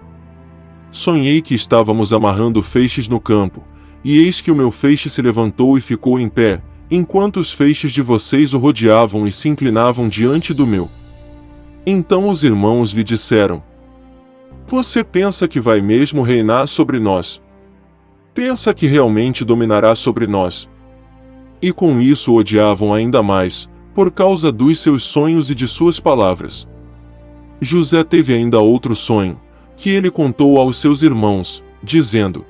Sonhei que estávamos amarrando feixes no campo, e eis que o meu feixe se levantou e ficou em pé, enquanto os feixes de vocês o rodeavam e se inclinavam diante do meu. Então os irmãos lhe disseram: Você pensa que vai mesmo reinar sobre nós? Pensa que realmente dominará sobre nós? E com isso o odiavam ainda mais, por causa dos seus sonhos e de suas palavras. José teve ainda outro sonho, que ele contou aos seus irmãos, dizendo: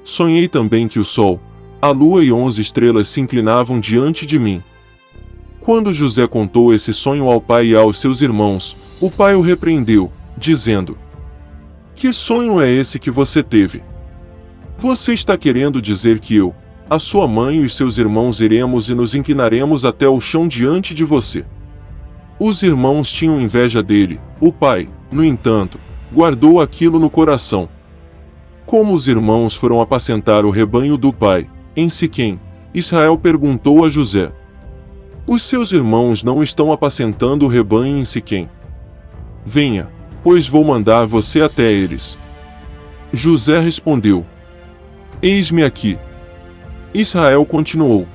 Sonhei também que o sol, a lua e 11 estrelas se inclinavam diante de mim. Quando José contou esse sonho ao pai e aos seus irmãos, o pai o repreendeu, dizendo: Que sonho é esse que você teve? Você está querendo dizer que eu, a sua mãe e os seus irmãos iremos e nos inclinaremos até o chão diante de você? Os irmãos tinham inveja dele, o pai, no entanto, guardou aquilo no coração. Como os irmãos foram apacentar o rebanho do pai, em Siquém, Israel perguntou a José: Os seus irmãos não estão apacentando o rebanho em Siquém? Venha, pois vou mandar você até eles. José respondeu: Eis-me aqui. Israel continuou: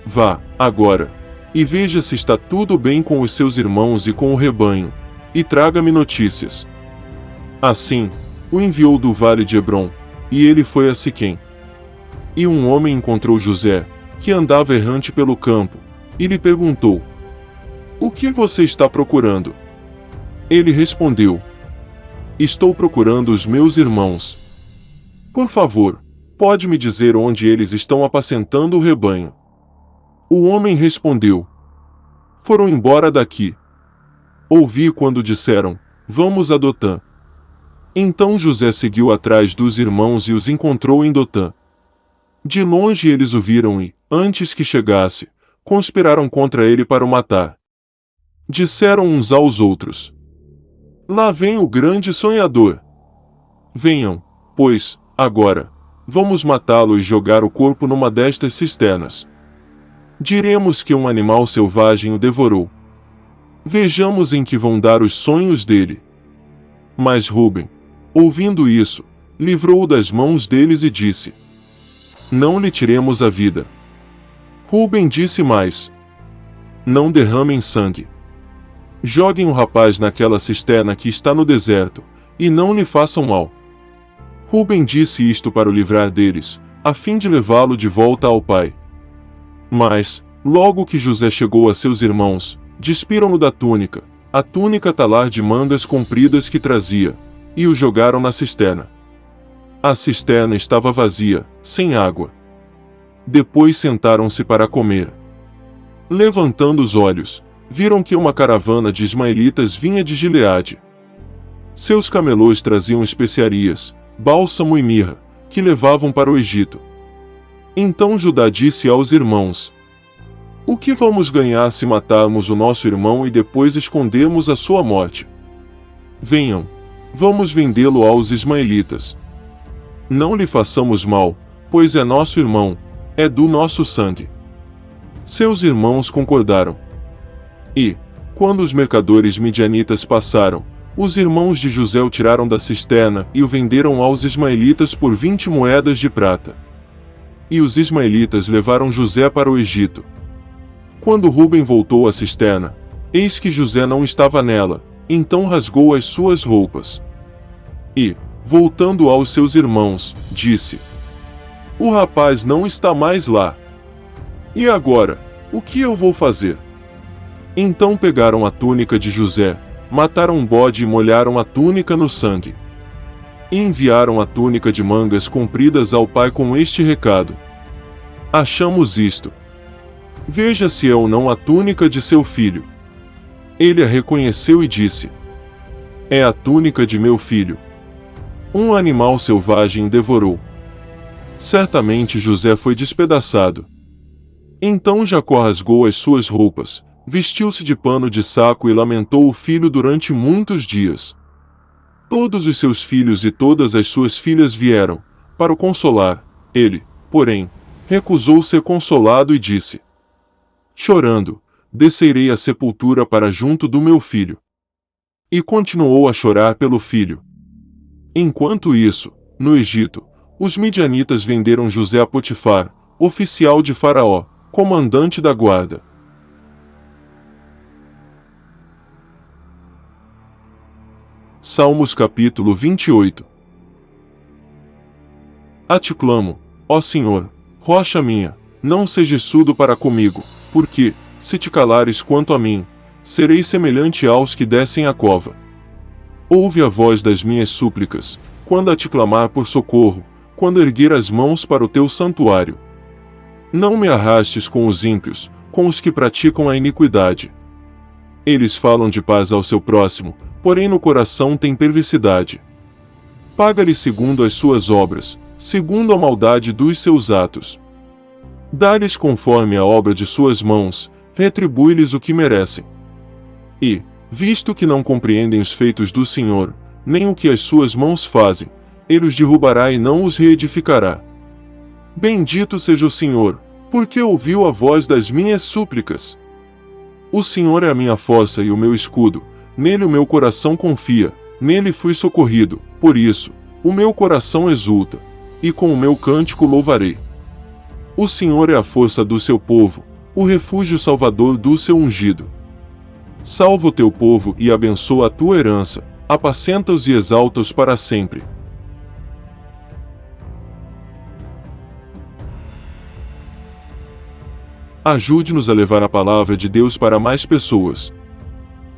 Vá, agora, e veja se está tudo bem com os seus irmãos e com o rebanho, e traga-me notícias. Assim, o enviou do vale de Hebrom, e ele foi a Siquém. E um homem encontrou José, que andava errante pelo campo, e lhe perguntou: O que você está procurando? Ele respondeu: Estou procurando os meus irmãos. Por favor, pode me dizer onde eles estão apacentando o rebanho? O homem respondeu: Foram embora daqui. Ouvi quando disseram: Vamos a Dotã. Então José seguiu atrás dos irmãos e os encontrou em Dotã. De longe eles o viram e, antes que chegasse, conspiraram contra ele para o matar. Disseram uns aos outros: Lá vem o grande sonhador. Venham, pois, agora, vamos matá-lo e jogar o corpo numa destas cisternas. Diremos que um animal selvagem o devorou. Vejamos em que vão dar os sonhos dele. Mas Rúben, ouvindo isso, livrou-o das mãos deles e disse: Não lhe tiremos a vida. Rúben disse mais: Não derramem sangue. Joguem o rapaz naquela cisterna que está no deserto, e não lhe façam mal. Rúben disse isto para o livrar deles, a fim de levá-lo de volta ao pai. Mas, logo que José chegou a seus irmãos, despiram-no da túnica, a túnica talar de mangas compridas que trazia, e o jogaram na cisterna. A cisterna estava vazia, sem água. Depois sentaram-se para comer. Levantando os olhos, viram que uma caravana de ismaelitas vinha de Gileade. Seus camelôs traziam especiarias, bálsamo e mirra, que levavam para o Egito. Então Judá disse aos irmãos: O que vamos ganhar se matarmos o nosso irmão e depois escondermos a sua morte? Venham, vamos vendê-lo aos ismaelitas. Não lhe façamos mal, pois é nosso irmão, é do nosso sangue. Seus irmãos concordaram. E, quando os mercadores midianitas passaram, os irmãos de José o tiraram da cisterna e o venderam aos ismaelitas por 20 moedas de prata. E os ismaelitas levaram José para o Egito. Quando Rúben voltou à cisterna, eis que José não estava nela, então rasgou as suas roupas. E, voltando aos seus irmãos, disse: O rapaz não está mais lá. E agora, o que eu vou fazer? Então pegaram a túnica de José, mataram um bode e molharam a túnica no sangue. E enviaram a túnica de mangas compridas ao pai com este recado: Achamos isto. Veja se é ou não a túnica de seu filho. Ele a reconheceu e disse: é a túnica de meu filho. Um animal selvagem devorou. Certamente José foi despedaçado. Então Jacó rasgou as suas roupas, vestiu-se de pano de saco e lamentou o filho durante muitos dias. Todos os seus filhos e todas as suas filhas vieram, para o consolar. Ele, porém, recusou ser consolado e disse: chorando, descerei à sepultura para junto do meu filho. E continuou a chorar pelo filho. Enquanto isso, no Egito, os midianitas venderam José a Potifar, oficial de Faraó, comandante da guarda. Salmos capítulo 28. A ti clamo, ó Senhor, rocha minha, não sejas surdo para comigo, porque, se te calares quanto a mim, serei semelhante aos que descem a cova. Ouve a voz das minhas súplicas, quando a te clamar por socorro, quando erguer as mãos para o teu santuário. Não me arrastes com os ímpios, com os que praticam a iniquidade. Eles falam de paz ao seu próximo, porém no coração têm perversidade. Paga-lhe segundo as suas obras, segundo a maldade dos seus atos. Dá-lhes conforme a obra de suas mãos, retribui-lhes o que merecem. E, visto que não compreendem os feitos do Senhor, nem o que as suas mãos fazem, ele os derrubará e não os reedificará. Bendito seja o Senhor, porque ouviu a voz das minhas súplicas. O Senhor é a minha força e o meu escudo, nele o meu coração confia, nele fui socorrido, por isso, o meu coração exulta, e com o meu cântico louvarei. O Senhor é a força do seu povo, o refúgio salvador do seu ungido. Salva o teu povo e abençoa a tua herança, apacenta-os e exalta-os para sempre. Ajude-nos a levar a palavra de Deus para mais pessoas.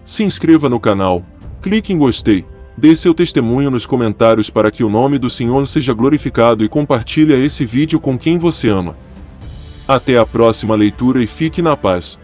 Se inscreva no canal, clique em gostei, dê seu testemunho nos comentários para que o nome do Senhor seja glorificado e compartilhe esse vídeo com quem você ama. Até a próxima leitura e fique na paz.